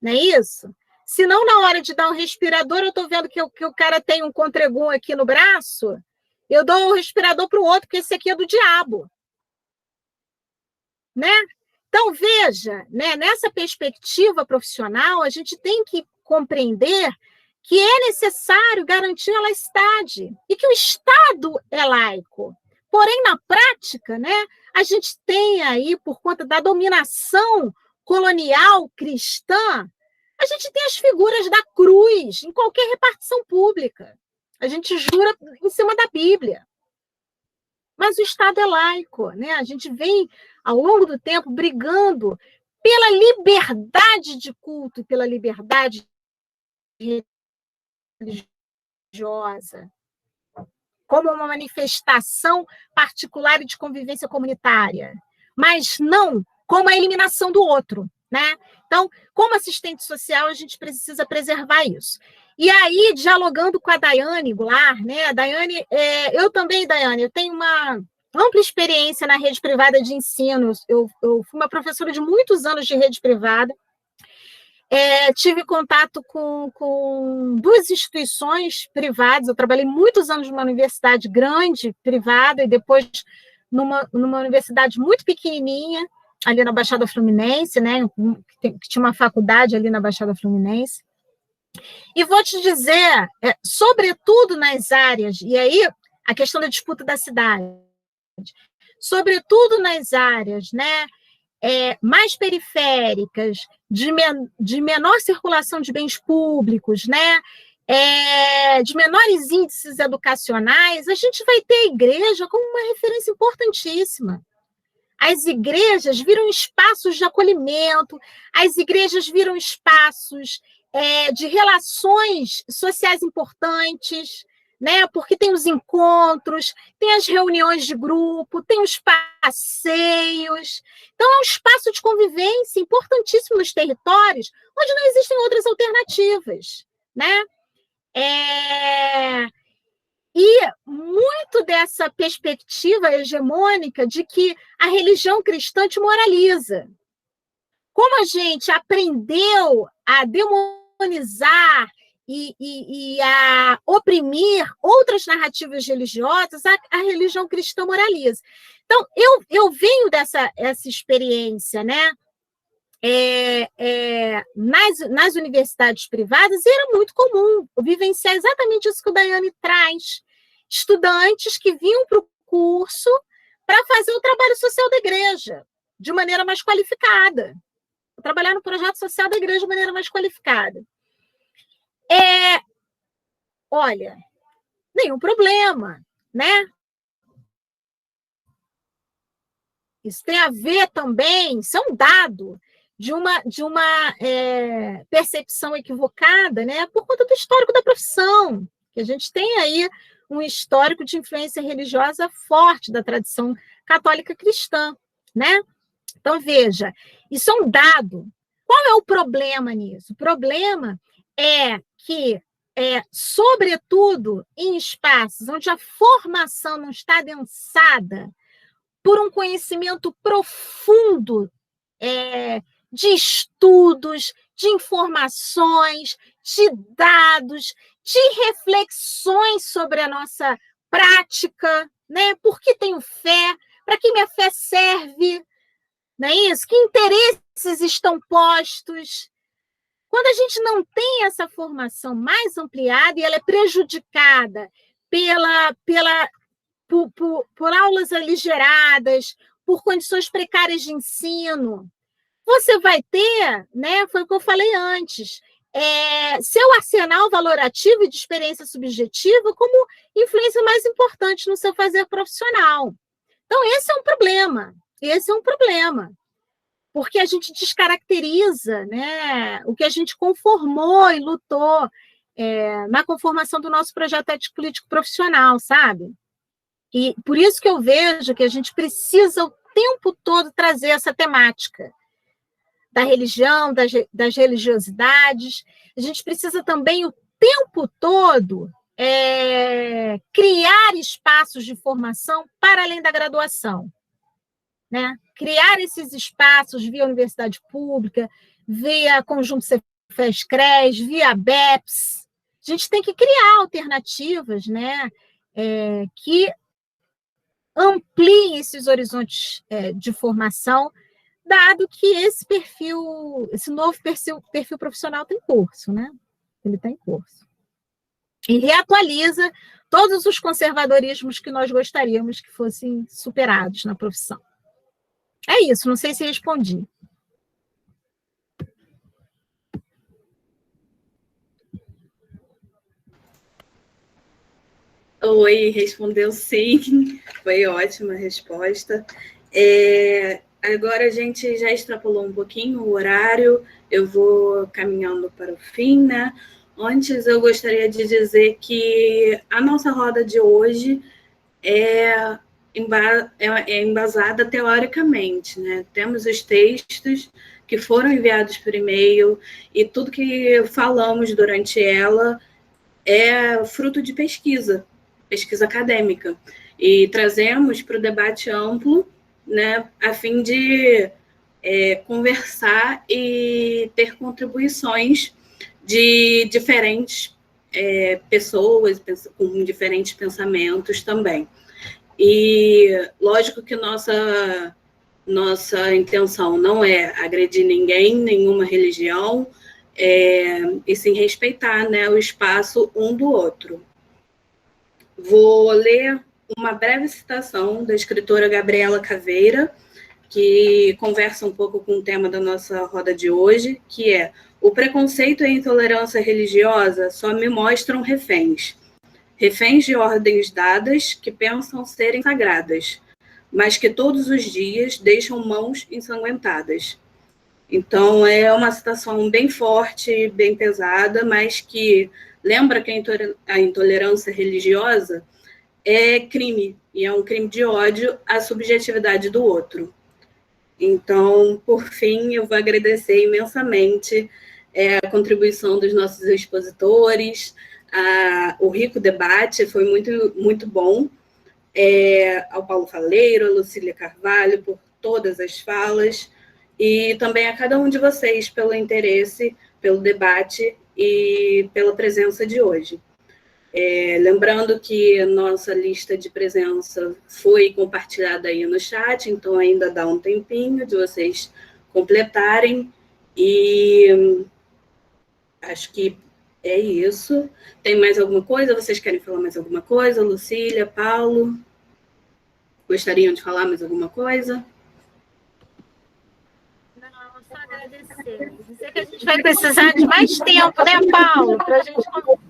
Não é isso? Senão, na hora de dar um respirador, eu estou vendo que o cara tem um contregum aqui no braço, eu dou um respirador para o outro, porque esse aqui é do diabo. Né? Então, veja, né, nessa perspectiva profissional, a gente tem que compreender que é necessário garantir a laicidade e que o Estado é laico. Porém, na prática, né, a gente tem aí, por conta da dominação colonial cristã, a gente tem as figuras da cruz em qualquer repartição pública. A gente jura em cima da Bíblia. Mas o Estado é laico, né? A gente vem, ao longo do tempo, brigando pela liberdade de culto e pela liberdade religiosa, como uma manifestação particular e de convivência comunitária, mas não como a eliminação do outro, né? Então, como assistente social, a gente precisa preservar isso. E aí, dialogando com a Daiane Goulart, né? Daiane, eu também, Daiane, eu tenho uma ampla experiência na rede privada de ensino. Eu fui uma professora de muitos anos de rede privada. Tive contato com duas instituições privadas. Eu trabalhei muitos anos numa universidade grande, privada, e depois numa universidade muito pequenininha, ali na Baixada Fluminense, né? Que tinha uma faculdade ali na Baixada Fluminense. E vou te dizer, sobretudo nas áreas, e aí a questão da disputa da cidade, sobretudo nas áreas, né, mais periféricas, de menor circulação de bens públicos, né, de menores índices educacionais, a gente vai ter a igreja como uma referência importantíssima. As igrejas viram espaços de acolhimento, as igrejas viram espaços de relações sociais importantes, né? Porque tem os encontros, tem as reuniões de grupo, tem os passeios. Então, é um espaço de convivência importantíssimo nos territórios onde não existem outras alternativas, né? E muito dessa perspectiva hegemônica de que a religião cristã te moraliza. Como a gente aprendeu a demonizar e a oprimir outras narrativas religiosas, a religião cristã moraliza. Então, eu venho dessa experiência, né? Nas universidades privadas, e era muito comum vivenciar exatamente isso que o Daiane traz. Estudantes que vinham para o curso para fazer o trabalho social da igreja de maneira mais qualificada. Trabalhar no projeto social da igreja de maneira mais qualificada. Olha, nenhum problema, né? Isso tem a ver também, isso é um dado de uma percepção equivocada, né? Por conta do histórico da profissão, que a gente tem aí um histórico de influência religiosa forte da tradição católica cristã, né? Então, veja, isso é um dado. Qual é o problema nisso? O problema é que, sobretudo em espaços onde a formação não está adensada por um conhecimento profundo de estudos, de informações, de dados, de reflexões sobre a nossa prática, né? Por que tenho fé? Para que minha fé serve? Não é isso? Que interesses estão postos? Quando a gente não tem essa formação mais ampliada e ela é prejudicada por aulas aligeradas, por condições precárias de ensino, você vai ter, né, foi o que eu falei antes, seu arsenal valorativo e de experiência subjetiva como influência mais importante no seu fazer profissional. Então, esse é um problema, porque a gente descaracteriza, né, o que a gente conformou e lutou na conformação do nosso projeto ético-político profissional, sabe? E por isso que eu vejo que a gente precisa o tempo todo trazer essa temática da religião, das religiosidades. A gente precisa também o tempo todo criar espaços de formação para além da graduação, né? Criar esses espaços via universidade pública, via Conjunto Cefes-CRES, via BEPS. A gente tem que criar alternativas, né, que ampliem esses horizontes de formação, dado que esse novo perfil profissional tem curso, né? Ele está em curso. E reatualiza todos os conservadorismos que nós gostaríamos que fossem superados na profissão. É isso, não sei se respondi. Oi, respondeu sim, foi ótima a resposta. Agora a gente já extrapolou um pouquinho o horário, eu vou caminhando para o fim, né? Antes eu gostaria de dizer que a nossa roda de hoje é embasada teoricamente, né? Temos os textos que foram enviados por e-mail e tudo que falamos durante ela é fruto de pesquisa acadêmica, e trazemos para o debate amplo, né, a fim de conversar e ter contribuições de diferentes pessoas com diferentes pensamentos também. E lógico que nossa intenção não é agredir ninguém, nenhuma religião, e sim respeitar, né, o espaço um do outro. Vou ler uma breve citação da escritora Gabriela Caveira, que conversa um pouco com o tema da nossa roda de hoje, que é: o preconceito e a intolerância religiosa só me mostram reféns de ordens dadas que pensam serem sagradas, mas que todos os dias deixam mãos ensanguentadas. Então, é uma citação bem forte, bem pesada, mas que lembra que a intolerância religiosa é crime, e é um crime de ódio à subjetividade do outro. Então, por fim, eu vou agradecer imensamente a contribuição dos nossos expositores, o rico debate, foi muito, muito bom, ao Paulo Faleiro, a Lucília Carvalho, por todas as falas, e também a cada um de vocês pelo interesse, pelo debate e pela presença de hoje. Lembrando que a nossa lista de presença foi compartilhada aí no chat, então ainda dá um tempinho de vocês completarem, e acho que é isso. Tem mais alguma coisa? Vocês querem falar mais alguma coisa? Lucília, Paulo? Gostariam de falar mais alguma coisa? Só agradecer. Dizer que a gente vai precisar de mais tempo, né, Paulo? Para a gente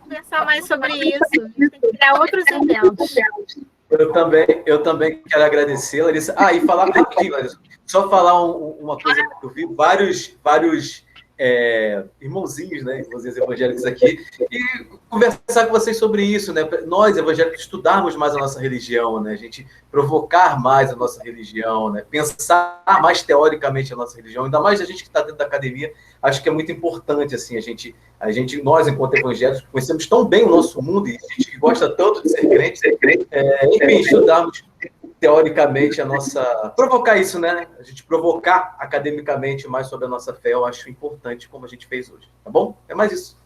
conversar mais sobre isso. A gente tem que criar outros eventos. Eu também quero agradecer, Larissa. E falar rapidinho, Larissa. Só falar uma coisa, que eu vi vários irmãozinhos, né, irmãozinhos evangélicos aqui, e conversar com vocês sobre isso, né? Nós, evangélicos, estudarmos mais a nossa religião, né? A gente provocar mais a nossa religião, né? Pensar mais teoricamente a nossa religião, ainda mais a gente que está dentro da academia, acho que é muito importante, assim, nós, enquanto evangélicos, conhecemos tão bem o nosso mundo, e a gente que gosta tanto de ser crente, enfim, estudarmos teoricamente, a nossa... Provocar isso, né? A gente provocar academicamente mais sobre a nossa fé, eu acho importante, como a gente fez hoje. Tá bom? É mais isso.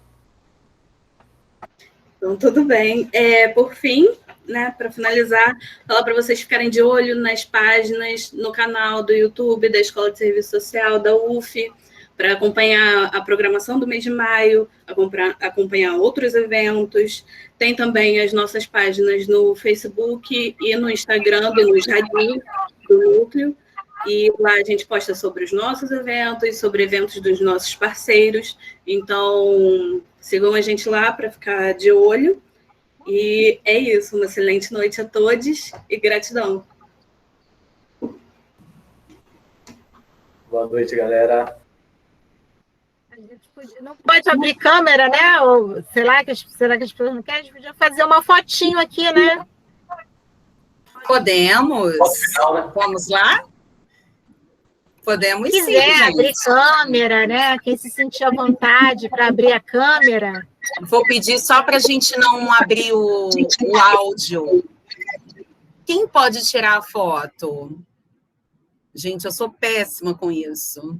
Então, tudo bem. Por fim, né, para finalizar, falar para vocês ficarem de olho nas páginas, no canal do YouTube da Escola de Serviço Social, da UF, para acompanhar a programação do mês de maio, acompanhar outros eventos. Tem também as nossas páginas no Facebook e no Instagram do Luz Radio, do Núcleo, e lá a gente posta sobre os nossos eventos, sobre eventos dos nossos parceiros. Então, sigam a gente lá para ficar de olho. E é isso, uma excelente noite a todos e gratidão. Boa noite, galera. A gente não pode abrir câmera, né? Ou, será que as pessoas não querem? A gente podia fazer uma fotinho aqui, né? Podemos. Final, né? Vamos lá? Podemos sim, quiser abrir gente. câmera, né? Quem se sentir à vontade para abrir a câmera. Vou pedir só para a gente não abrir o áudio. Quem pode tirar a foto? Gente, eu sou péssima com isso.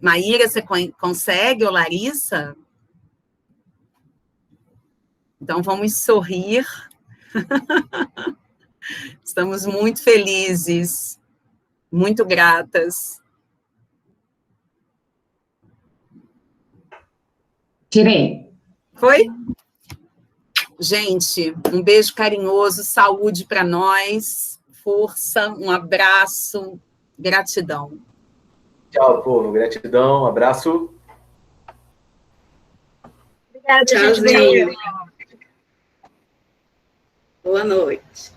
Maíra, você consegue, ou Larissa? Então, vamos sorrir. Estamos muito felizes, muito gratas. Tirei. Foi? Gente, um beijo carinhoso, saúde para nós, força, um abraço, gratidão. Tchau, povo. Gratidão, abraço. Obrigada, gente. Tchauzinho. Boa noite.